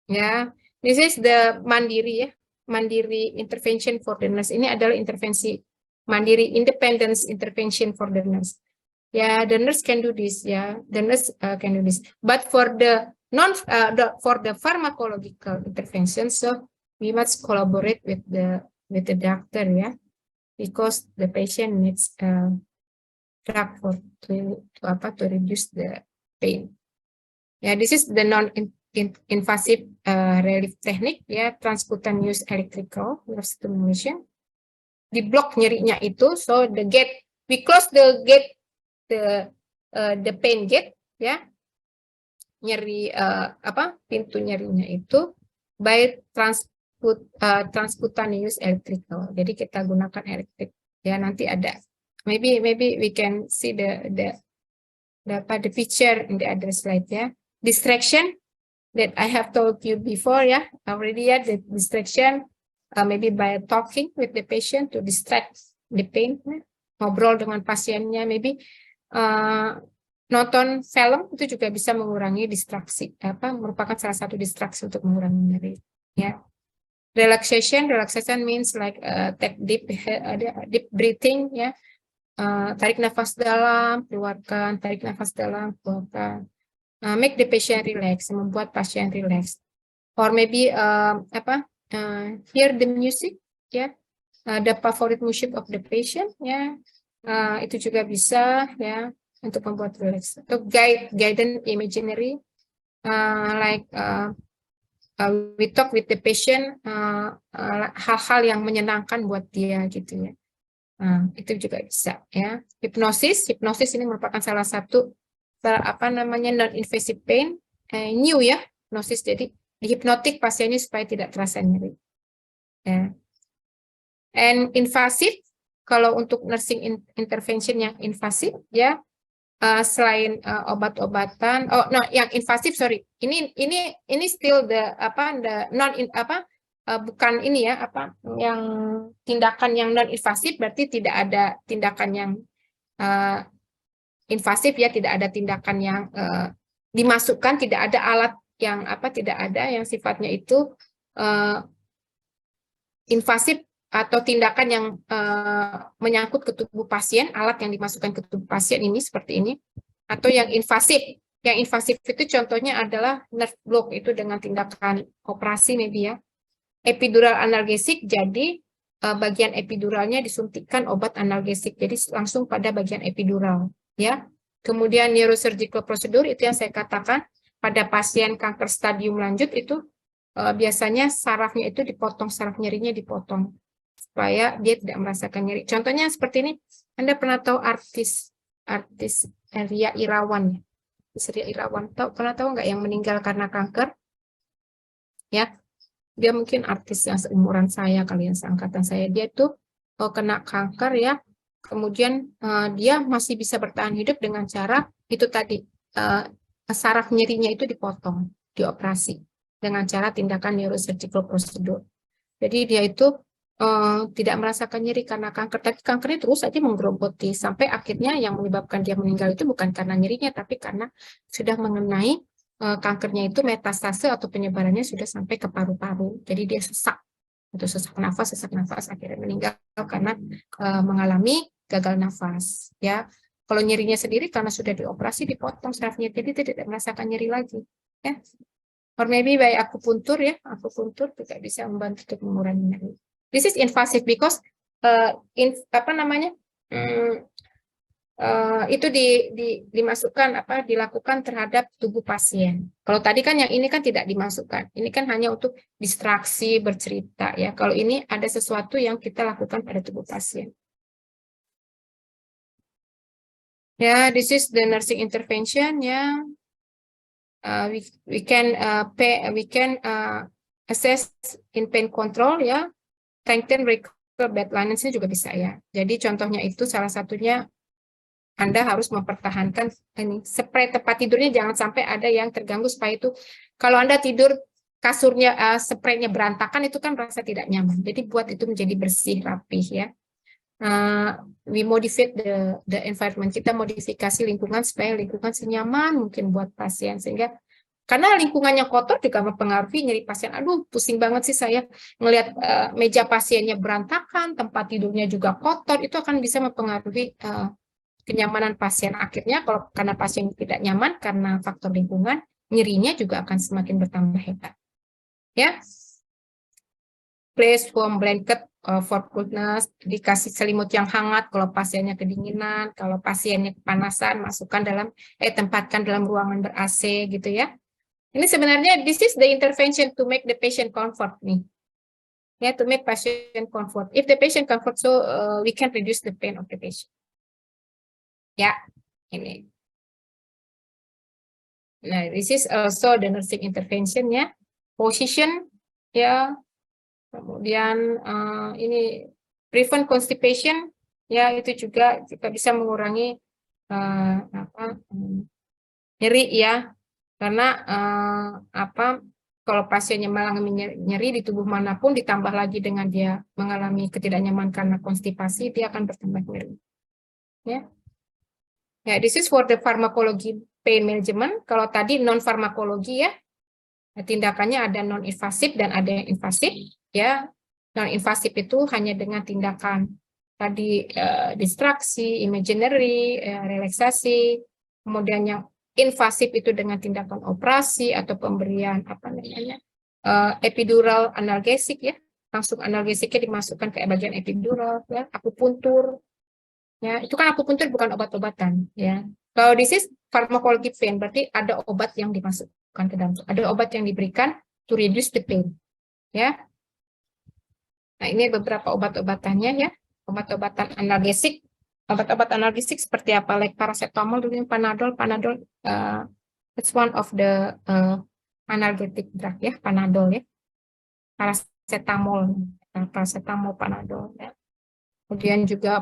Ya, this is the mandiri, ya, mandiri intervention for the nurse. Ini adalah intervensi mandiri, independence intervention for the nurse. Ya, the nurse can do this, ya, the nurse can do this. But for the for the pharmacological intervention, so we must collaborate with the doctor, ya, because the patient needs drug to reduce the pain. Ya, this is the non-invasive relief technique, ya, transcutaneous electrical nerve stimulation. Di blok nyerinya itu, so the gate, we close the gate, the pain gate, ya, nyeri pintu nyerinya itu by transcutaneous electrical. Jadi kita gunakan elektrik, ya, nanti ada maybe we can see the picture in the other slide, ya. Distraction that I have told you before, ya, already, ya, the distraction maybe by talking with the patient to distract the pain, ya. Ngobrol dengan pasiennya, maybe nonton film itu juga bisa mengurangi distraksi, merupakan salah satu distraksi untuk mengurangi nyeri, ya. Relaxation means like take deep breathing, ya. Tarik nafas dalam, keluarkan, tarik nafas dalam, keluarkan. Make the patient relax, membuat pasien relax. Or maybe hear the music, ya, the favorite music of the patient, ya, itu juga bisa, ya, untuk membuat relax. Atau guidance imaginary, like we talk with the patient, hal-hal yang menyenangkan buat dia, gitu, ya. Itu juga bisa, ya. Hipnosis ini merupakan salah satu non-invasive pain, new, ya, hipnosis. Jadi dihipnotik pasiennya supaya tidak terasa nyeri. Ya. And invasive, kalau untuk nursing intervention yang invasif, ya, selain obat-obatan, yang invasif, sorry, ini still the bukan ini, ya, yang tindakan yang non invasif, berarti tidak ada tindakan yang invasif, ya, tidak ada tindakan yang dimasukkan, tidak ada alat yang tidak ada yang sifatnya itu invasif atau tindakan yang menyangkut ke tubuh pasien, alat yang dimasukkan ke tubuh pasien ini seperti ini, atau yang invasif. Yang invasif itu contohnya adalah nerve block, itu dengan tindakan operasi, maybe, ya. Epidural analgesik, jadi bagian epiduralnya disuntikkan obat analgesik, jadi langsung pada bagian epidural, ya. Kemudian neurosurgical prosedur, itu yang saya katakan pada pasien kanker stadium lanjut itu biasanya sarafnya itu dipotong, saraf nyerinya dipotong supaya dia tidak merasakan nyeri. Contohnya seperti ini. Anda pernah tahu artis Ria Irawan, ya? Ria Irawan, pernah tahu nggak yang meninggal karena kanker? Ya, dia mungkin artis yang seumuran saya, kalian seangkatan saya. Dia tuh kena kanker, ya. Kemudian dia masih bisa bertahan hidup dengan cara itu tadi, saraf nyerinya itu dipotong, dioperasi dengan cara tindakan neurosurgical prosedur. Jadi dia itu tidak merasakan nyeri karena kanker, tapi kankernya terus saja menggerogoti sampai akhirnya yang menyebabkan dia meninggal itu bukan karena nyerinya, tapi karena sudah mengenai kankernya itu metastase atau penyebarannya sudah sampai ke paru-paru. Jadi dia sesak nafas, akhirnya meninggal karena mengalami gagal nafas, ya. Kalau nyerinya sendiri karena sudah dioperasi, dipotong sarafnya, jadi tidak merasakan nyeri lagi, ya. Or maybe by akupuntur, ya, akupuntur juga bisa membantu untuk mengurangi nyeri. This is invasive because itu dilakukan terhadap tubuh pasien. Kalau tadi kan yang ini kan tidak dimasukkan, ini kan hanya untuk distraksi, bercerita, ya. Kalau ini ada sesuatu yang kita lakukan pada tubuh pasien. Ya, this is the nursing intervention, ya. We can assess in pain control, ya. Strengthen recurrent bed linens ini juga bisa, ya. Jadi contohnya itu salah satunya Anda harus mempertahankan ini spray tempat tidurnya, jangan sampai ada yang terganggu, supaya itu kalau Anda tidur kasurnya spraynya berantakan itu kan merasa tidak nyaman. Jadi buat itu menjadi bersih, rapih ya. We modify the environment. Kita modifikasi lingkungan supaya lingkungan senyaman mungkin buat pasien, sehingga karena lingkungannya kotor juga mempengaruhi nyeri pasien. Aduh, pusing banget sih saya ngelihat meja pasiennya berantakan, tempat tidurnya juga kotor, itu akan bisa mempengaruhi kenyamanan pasien. Akhirnya kalau karena pasien tidak nyaman karena faktor lingkungan, nyerinya juga akan semakin bertambah hebat. Ya, place warm blanket for coolness, dikasih selimut yang hangat kalau pasiennya kedinginan, kalau pasiennya kepanasan, masukkan dalam tempatkan dalam ruangan ber-AC gitu ya. Ini sebenarnya this is the intervention to make the patient comfort nih. Ya, to make patient comfort. If the patient comfort, so we can reduce the pain of the patient. Ya, ini. Nah, this is also the nursing intervention ya. Position ya. Kemudian ini prevent constipation ya, itu juga bisa mengurangi nyeri ya, karena kalau pasiennya mengalami nyeri di tubuh manapun ditambah lagi dengan dia mengalami ketidaknyamanan karena konstipasi, dia akan bertambah nyeri ya. Ya, this is for the pharmacology pain management. Kalau tadi non farmakologi ya, tindakannya ada non invasif dan ada yang invasif ya. Non invasif itu hanya dengan tindakan tadi distraksi, imaginary, relaksasi. Kemudian yang invasif itu dengan tindakan operasi atau pemberian epidural analgesik ya. Langsung analgesiknya dimasukkan ke bagian epidural ya, akupuntur. Ya, itu kan akupuntur bukan obat-obatan ya. Kalau disease pharmacology pain berarti ada obat yang dimasukkan ke dalam, ada obat yang diberikan to reduce the pain ya. Nah, ini beberapa obat-obatannya ya. Obat-obatan analgesik. Obat-obat analgesik seperti apa? Like paracetamol dulu, panadol it's one of the analgetic drug ya, panadol ya. Paracetamol, panadol ya. Kemudian juga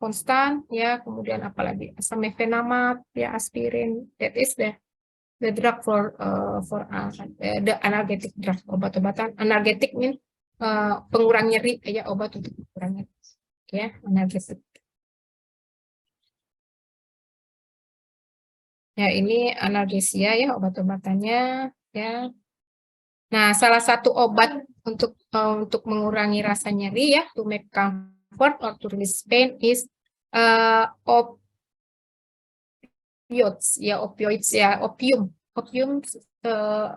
Ponstan ya, kemudian apalagi asam mefenamat ya, aspirin. That is the drug for the analgetic drug. Obat-obatan analgetik mean pengurang nyeri ya, obat untuk pengurang nyeri ya, analgesik. Ya, ini analgesia ya, obat-obatannya ya. Nah, salah satu obat untuk mengurangi rasa nyeri ya, to make comfort or to release pain is opium,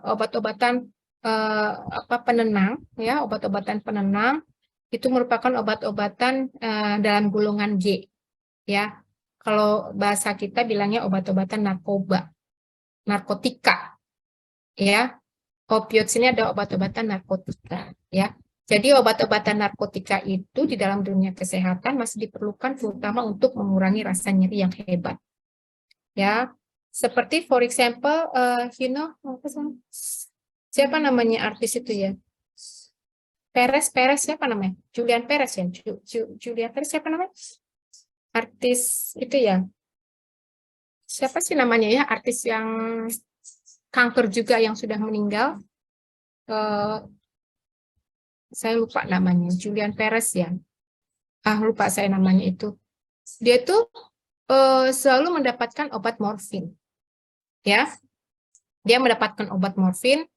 obat-obatan penenang ya, obat-obatan penenang itu merupakan obat-obatan dalam golongan G ya. Kalau bahasa kita bilangnya obat-obatan narkotika ya. Opioid ini ada obat-obatan narkotika ya. Jadi obat-obatan narkotika itu di dalam dunia kesehatan masih diperlukan terutama untuk mengurangi rasa nyeri yang hebat. Ya. Seperti for example siapa namanya artis itu ya? Perez siapa namanya? Julian Perez ya? Julian Perez siapa namanya? Artis itu ya? Siapa sih namanya ya? Artis yang kanker juga yang sudah meninggal. Saya lupa namanya, Julian Perez ya. Lupa saya namanya itu. Dia tuh selalu mendapatkan obat morfin. Ya. Dia mendapatkan obat morfin.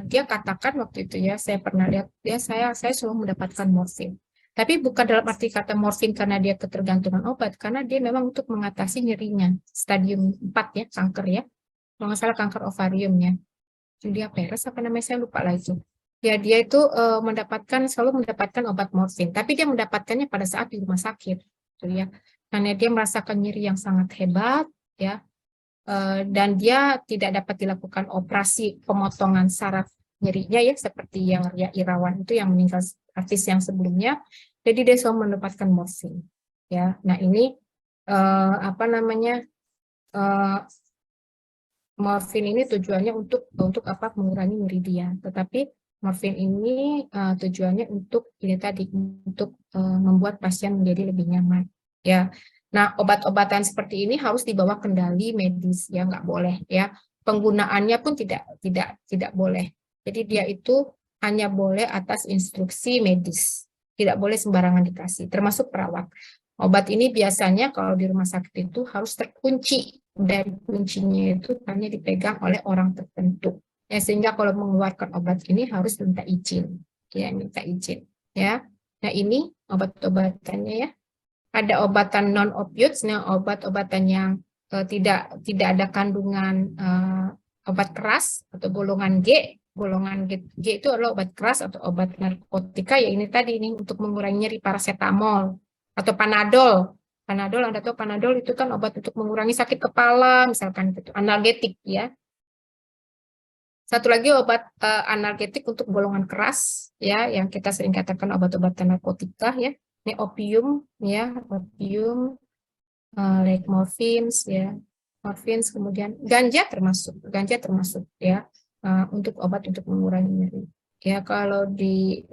Dia katakan waktu itu ya, saya pernah lihat dia, saya selalu mendapatkan morfin. Tapi bukan dalam arti kata morfin karena dia ketergantungan obat, karena dia memang untuk mengatasi nyerinya. Stadium 4 ya, kanker ya. Kalau nggak salah kanker ovarium ya. Julia Perez apa namanya, saya lupa lah itu. Ya, dia itu selalu mendapatkan obat morfin, tapi dia mendapatkannya pada saat di rumah sakit, gitu ya. Karena dia merasakan nyeri yang sangat hebat, ya, dan dia tidak dapat dilakukan operasi pemotongan saraf nyerinya ya, seperti yang Ria Irawan itu yang meninggal, artis yang sebelumnya. Jadi dia selalu mendapatkan morfin, ya. Nah ini morfin ini tujuannya untuk apa? Mengurangi nyeri dia, tetapi morfin ini tujuannya untuk ini tadi, untuk membuat pasien menjadi lebih nyaman ya. Nah, obat-obatan seperti ini harus dibawa kendali medis ya, nggak boleh ya penggunaannya pun tidak boleh. Jadi dia itu hanya boleh atas instruksi medis, tidak boleh sembarangan dikasih, termasuk perawat. Obat ini biasanya kalau di rumah sakit itu harus terkunci, dan kuncinya itu hanya dipegang oleh orang tertentu. Ya, sehingga kalau mengeluarkan obat ini harus minta izin, ya minta izin. Ya, nah ini obat-obatannya ya. Ada obatan non opioids, nah obat-obatan yang tidak ada kandungan obat keras atau golongan G. Golongan G itu adalah obat keras atau obat narkotika, ya ini tadi ini untuk mengurangi nyeri, paracetamol atau panadol. Panadol, Anda tahu panadol itu kan obat untuk mengurangi sakit kepala, misalkan itu analgetik ya. Satu lagi obat analgetik untuk golongan keras ya, yang kita sering katakan obat-obatan narkotika ya. Ini opium ya, opium, like morphins ya, morphins, kemudian ganja termasuk ya, untuk obat untuk mengurangi nyeri. Ya kalau di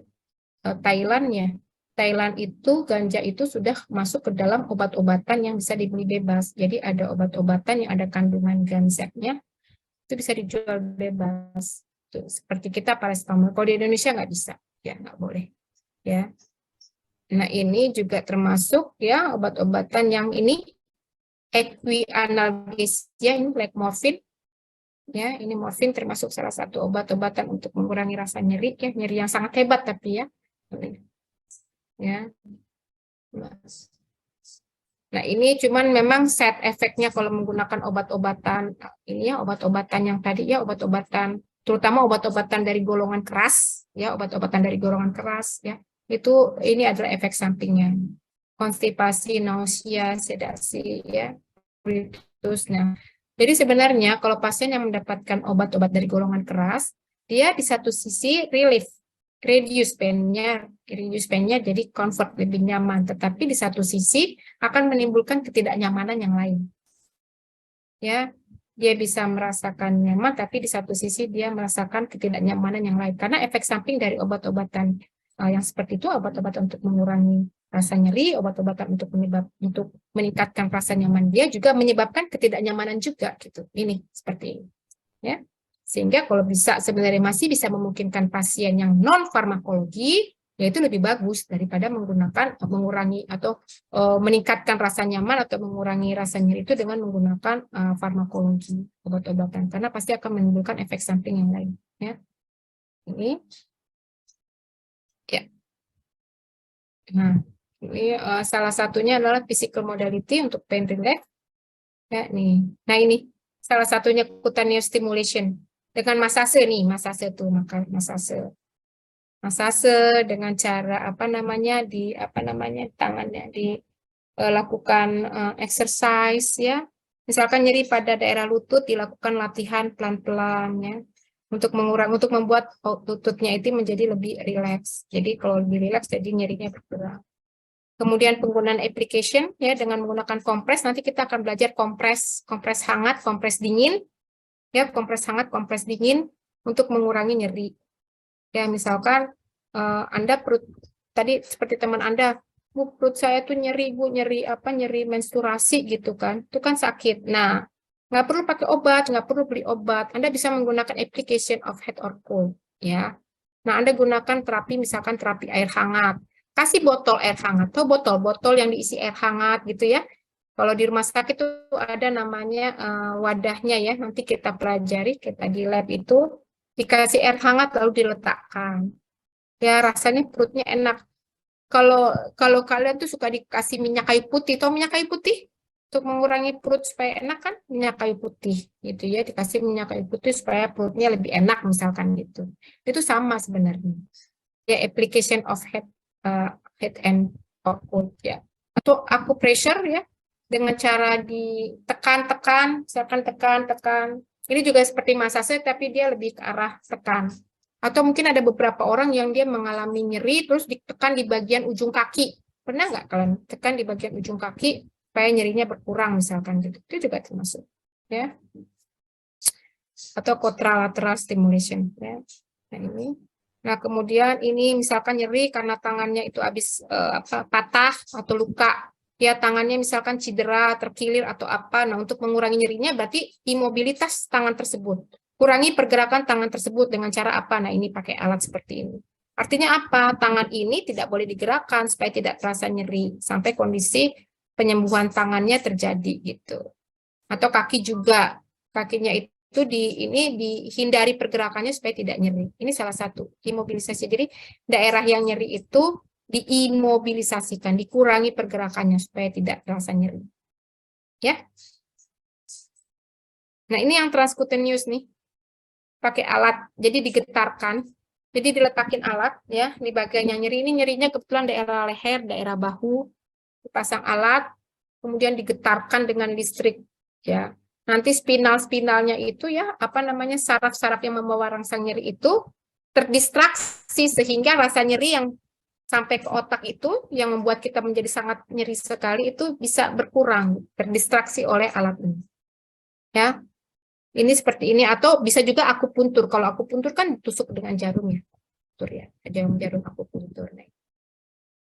Thailand ya, Thailand itu ganja itu sudah masuk ke dalam obat-obatan yang bisa dibeli bebas. Jadi ada obat-obatan yang ada kandungan ganzanya itu bisa dijual bebas. Tuh, seperti kita paracetamol. Kalau di Indonesia nggak bisa, ya nggak boleh. Ya. Nah ini juga termasuk ya obat-obatan yang ini equianalgesia, ini like morfin. Ya, ini morfin termasuk salah satu obat-obatan untuk mengurangi rasa nyeri ya, nyeri yang sangat hebat tapi ya. Ya. Nah, ini cuman memang side efeknya kalau menggunakan obat-obatan ini ya, obat-obatan yang tadi ya, obat-obatan terutama obat-obatan dari golongan keras ya, obat-obatan dari golongan keras ya. Itu ini adalah efek sampingnya. Konstipasi, nausea, sedasi ya. Nah, jadi sebenarnya kalau pasien yang mendapatkan obat-obat dari golongan keras, dia di satu sisi reduce pain-nya jadi comfort, lebih nyaman, tetapi di satu sisi akan menimbulkan ketidaknyamanan yang lain. Ya, dia bisa merasakan nyaman, tapi di satu sisi dia merasakan ketidaknyamanan yang lain karena efek samping dari obat-obatan yang seperti itu, obat-obatan untuk mengurangi rasa nyeri, obat-obatan untuk meningkatkan rasa nyaman, dia juga menyebabkan ketidaknyamanan juga gitu. Ini seperti ini. Ya. Sehingga kalau bisa sebenarnya masih bisa memungkinkan pasien yang non farmakologi, yaitu lebih bagus daripada mengurangi atau meningkatkan rasa nyaman atau mengurangi rasa nyeri itu dengan menggunakan farmakologi, obat-obatan, karena pasti akan menimbulkan efek samping yang lain. Ya. Ini. Ya. Nah, ini salah satunya adalah physical modality untuk pain relief. Ya, nih. Nah, ini salah satunya cutaneous stimulation dengan masase nih, masase tuh, maka masase dengan cara tangannya dilakukan exercise ya. Misalkan nyeri pada daerah lutut, dilakukan latihan pelan-pelan ya. Untuk membuat lututnya itu menjadi lebih rileks. Jadi kalau lebih rileks jadi nyerinya berkurang. Kemudian penggunaan application ya dengan menggunakan kompres. Nanti kita akan belajar kompres hangat, kompres dingin. Ya, kompres hangat, kompres dingin untuk mengurangi nyeri. Ya, misalkan Anda perut tadi seperti teman Anda, Bu, perut saya tuh nyeri, Bu, nyeri menstruasi gitu kan. Itu kan sakit. Nah, nggak perlu pakai obat, nggak perlu beli obat. Anda bisa menggunakan application of hot or cold, ya. Nah, Anda gunakan terapi, misalkan terapi air hangat. Kasih botol air hangat, atau botol yang diisi air hangat gitu ya. Kalau di rumah sakit itu ada namanya wadahnya ya. Nanti kita pelajari, kita di lab itu dikasih air hangat lalu diletakkan. Ya, rasanya perutnya enak. Kalau kalian tuh suka dikasih minyak kayu putih, tahu minyak kayu putih? Untuk mengurangi perut supaya enak kan minyak kayu putih gitu ya, dikasih minyak kayu putih supaya perutnya lebih enak misalkan gitu. Itu sama sebenarnya. Ya, application of head and cold ya. Atau acupressure ya, dengan cara ditekan-tekan, misalkan tekan-tekan. Ini juga seperti masase tapi dia lebih ke arah tekan. Atau mungkin ada beberapa orang yang dia mengalami nyeri terus ditekan di bagian ujung kaki. Pernah nggak kalian tekan di bagian ujung kaki supaya nyerinya berkurang misalkan gitu. Itu juga termasuk ya. Atau contralateral stimulation ya. Nah ini. Nah, kemudian ini misalkan nyeri karena tangannya itu habis patah atau luka ya tangannya misalkan cedera, terkilir atau apa. Nah, untuk mengurangi nyerinya berarti imobilitas tangan tersebut. Kurangi pergerakan tangan tersebut dengan cara apa? Nah, ini pakai alat seperti ini. Artinya apa? Tangan ini tidak boleh digerakkan supaya tidak terasa nyeri sampai kondisi penyembuhan tangannya terjadi gitu. Atau kaki juga, kakinya itu dihindari pergerakannya supaya tidak nyeri. Ini salah satu imobilisasi. Jadi daerah yang nyeri itu diimobilisasikan, dikurangi pergerakannya supaya tidak terasa nyeri. Ya. Nah, ini yang transcutaneous nih. Pakai alat. Jadi digetarkan. Jadi diletakin alat ya di bagian yang nyeri. Ini nyerinya kebetulan daerah leher, daerah bahu. Dipasang alat, kemudian digetarkan dengan listrik ya. Nanti spinalnya itu ya, apa namanya, saraf-saraf yang membawa rangsang nyeri itu terdistraksi sehingga rasa nyeri yang sampai ke otak itu yang membuat kita menjadi sangat nyeri sekali itu bisa berkurang, terdistraksi oleh alat ini. Ya. Ini seperti ini, atau bisa juga akupuntur. Kalau akupuntur kan ditusuk dengan jarum ya. Ya, jarum-jarum akupuntur.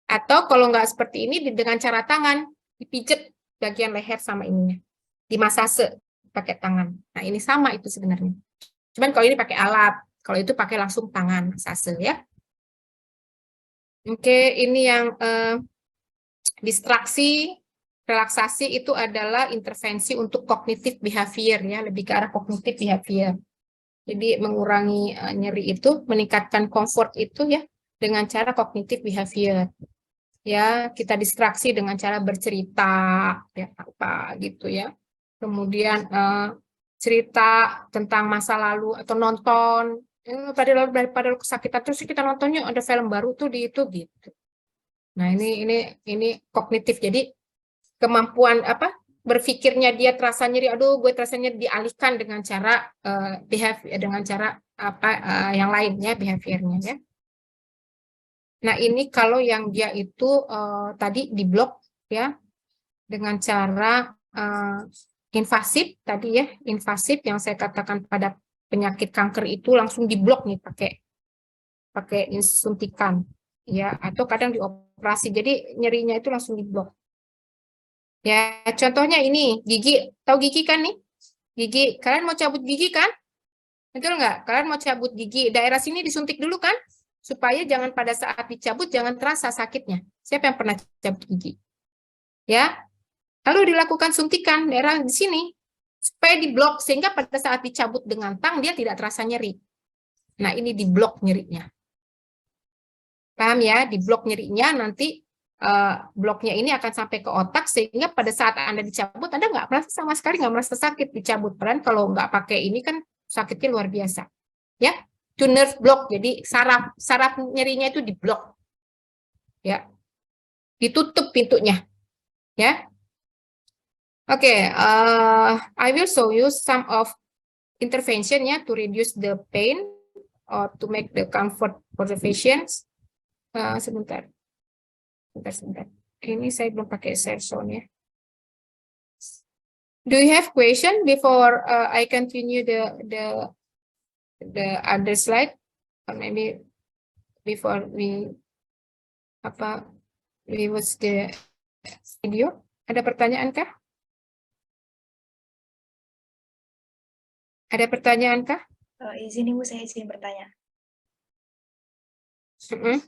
Atau kalau nggak seperti ini dengan cara tangan, dipijet bagian leher sama ininya. Dimasase pakai tangan. Nah, ini sama itu sebenarnya. Cuman kalau ini pakai alat, kalau itu pakai langsung tangan, masase ya. Oke, ini yang distraksi, relaksasi itu adalah intervensi untuk cognitive behavior ya, lebih ke arah cognitive behavior. Jadi mengurangi nyeri itu, meningkatkan comfort itu ya dengan cara cognitive behavior. Ya, kita distraksi dengan cara bercerita ya apa gitu ya. Kemudian cerita tentang masa lalu atau nonton pada kesakitan terus kita nontonnya ada film baru tuh di itu gitu. Nah, ini kognitif. Jadi kemampuan apa berpikirnya dia terasa nyeri, aduh gue terasa nyeri, dialihkan dengan cara behavior, dengan cara apa yang lainnya behaviornya ya. Nah, ini kalau yang dia itu tadi diblok ya dengan cara invasif tadi ya, invasif yang saya katakan pada penyakit kanker itu langsung diblok nih pakai suntikan ya, atau kadang dioperasi. Jadi nyerinya itu langsung diblok. Ya, contohnya ini gigi, tahu gigi kan nih? Gigi, kalian mau cabut gigi kan? Betul nggak? Kalian mau cabut gigi, daerah sini disuntik dulu kan? Supaya jangan pada saat dicabut jangan terasa sakitnya. Siapa yang pernah cabut gigi? Ya. Lalu dilakukan suntikan daerah di sini supaya diblok sehingga pada saat dicabut dengan tang dia tidak terasa nyeri. Nah, ini diblok nyerinya. Paham ya? Diblok nyerinya nanti bloknya ini akan sampai ke otak sehingga pada saat Anda dicabut Anda nggak merasa sama sekali nggak merasa sakit dicabut. Padahal kalau nggak pakai ini kan sakitnya luar biasa. Ya. To nerve block, jadi saraf nyerinya itu diblok, ya, ditutup pintunya, ya. Oke, I will show you some of intervention ya to reduce the pain or to make the comfort for the patients. Sebentar. Ini saya belum pakai share zone ya. Do you have question before I continue the other slide, or maybe before we watch the video? Ada pertanyaan kah? Ada pertanyaan kah? Izin Ibu, saya izin bertanya. Mm-hmm.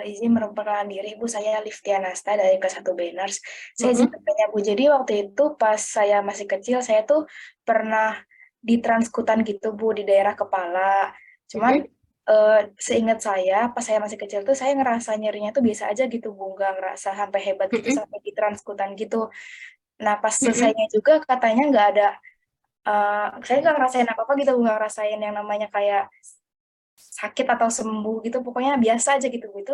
Izin memperkenalkan diri, Ibu, saya Livtia Nasta dari kelas 1 Banners. Saya izin bertanya, Bu, jadi waktu itu pas saya masih kecil, saya tuh pernah ditranskutan gitu, Bu, di daerah kepala. Cuman seingat saya, pas saya masih kecil tuh, saya ngerasa nyerinya tuh biasa aja gitu, Bu, nggak ngerasa sampai hebat gitu, sampai ditranskutan gitu. Nah, pas selesainya juga katanya nggak ada, saya nggak ngerasain apa-apa gitu, Bu, nggak ngerasain yang namanya kayak sakit atau sembuh gitu, pokoknya biasa aja gitu, Bu. Itu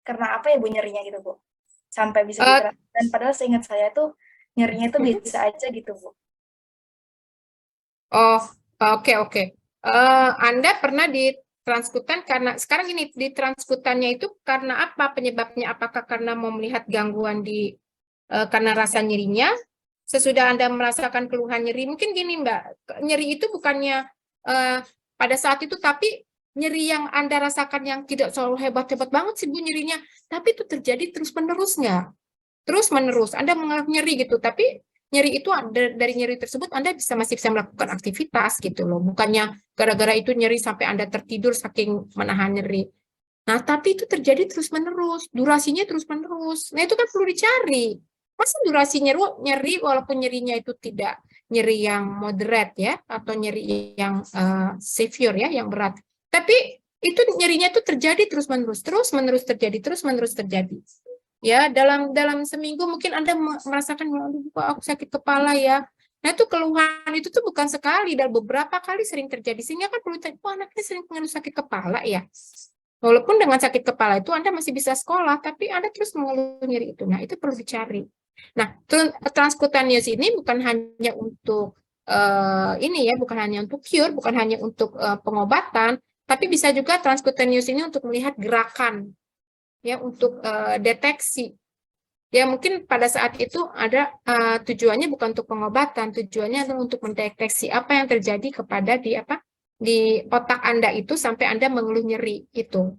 karena apa ya, Bu, nyerinya gitu, Bu? Sampai bisa dan padahal seingat saya tuh nyerinya itu biasa aja gitu, Bu. Oh, oke. Anda pernah ditranskutan karena, sekarang ini ditranskutannya itu karena apa? Penyebabnya apakah karena mau melihat gangguan karena rasa nyerinya? Sesudah Anda merasakan keluhan nyeri, mungkin gini Mbak, nyeri itu bukannya pada saat itu, tapi nyeri yang Anda rasakan yang tidak selalu hebat-hebat banget sih Bu nyerinya, tapi itu terjadi terus-menerus nggak? terus menerus. Anda mengalami nyeri gitu, tapi nyeri itu dari nyeri tersebut Anda masih bisa melakukan aktivitas gitu loh. Bukannya gara-gara itu nyeri sampai Anda tertidur saking menahan nyeri. Nah, tapi itu terjadi terus-menerus, durasinya terus-menerus. Nah, itu kan perlu dicari. Masa durasi nyeri walaupun nyerinya itu tidak nyeri yang moderate ya, atau nyeri yang severe ya, yang berat. Tapi itu nyerinya itu terjadi terus-menerus terjadi, terus-menerus terjadi. Ya, dalam seminggu mungkin Anda merasakan, aduh, kok aku sakit kepala ya. Nah, itu keluhan itu tuh bukan sekali, dan beberapa kali sering terjadi. Sehingga kan perlu tanya, oh, anaknya sering mengeluh sakit kepala ya. Walaupun dengan sakit kepala itu Anda masih bisa sekolah, tapi Anda terus mengeluh nyeri itu. Nah, itu perlu dicari. Nah, transcutaneous ini bukan hanya untuk ini ya, bukan hanya untuk cure, bukan hanya untuk pengobatan, tapi bisa juga transcutaneous ini untuk melihat gerakan, ya, untuk deteksi. Ya, mungkin pada saat itu ada tujuannya bukan untuk pengobatan, tujuannya adalah untuk mendeteksi apa yang terjadi kepada di otak Anda itu sampai Anda mengeluh nyeri itu.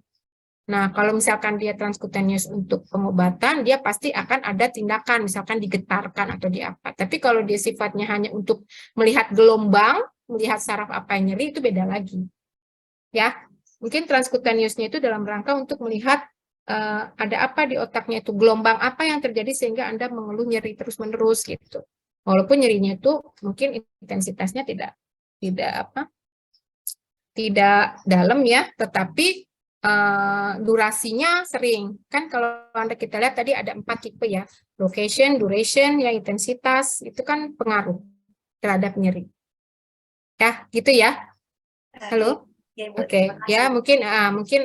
Nah, kalau misalkan dia transcutaneous untuk pengobatan, dia pasti akan ada tindakan, misalkan digetarkan atau di apa. Tapi kalau dia sifatnya hanya untuk melihat gelombang, melihat saraf apa yang nyeri, itu beda lagi. Ya, mungkin transcutaneousnya itu dalam rangka untuk melihat ada apa di otaknya itu, gelombang apa yang terjadi sehingga Anda mengeluh nyeri terus-menerus gitu. Walaupun nyerinya itu mungkin intensitasnya tidak dalam ya, tetapi durasinya sering. Kan kalau kita lihat tadi ada 4 tipe ya, location, duration, ya, intensitas, itu kan pengaruh terhadap nyeri. Ya, gitu ya. Halo? Ya, Bu, Oke, terima kasih. ya mungkin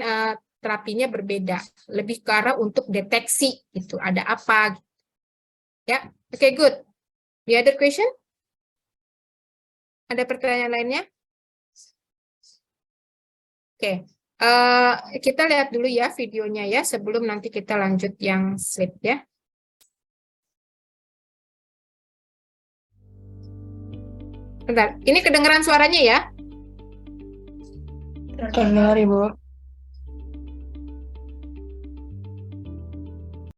terapinya berbeda, lebih ke arah untuk deteksi itu ada apa. Ya, oke, good. The other question? Ada pertanyaan lainnya? Oke, kita lihat dulu ya videonya ya sebelum nanti kita lanjut yang sleep ya. Bentar, ini kedengeran suaranya ya? Terdengar, Ibu.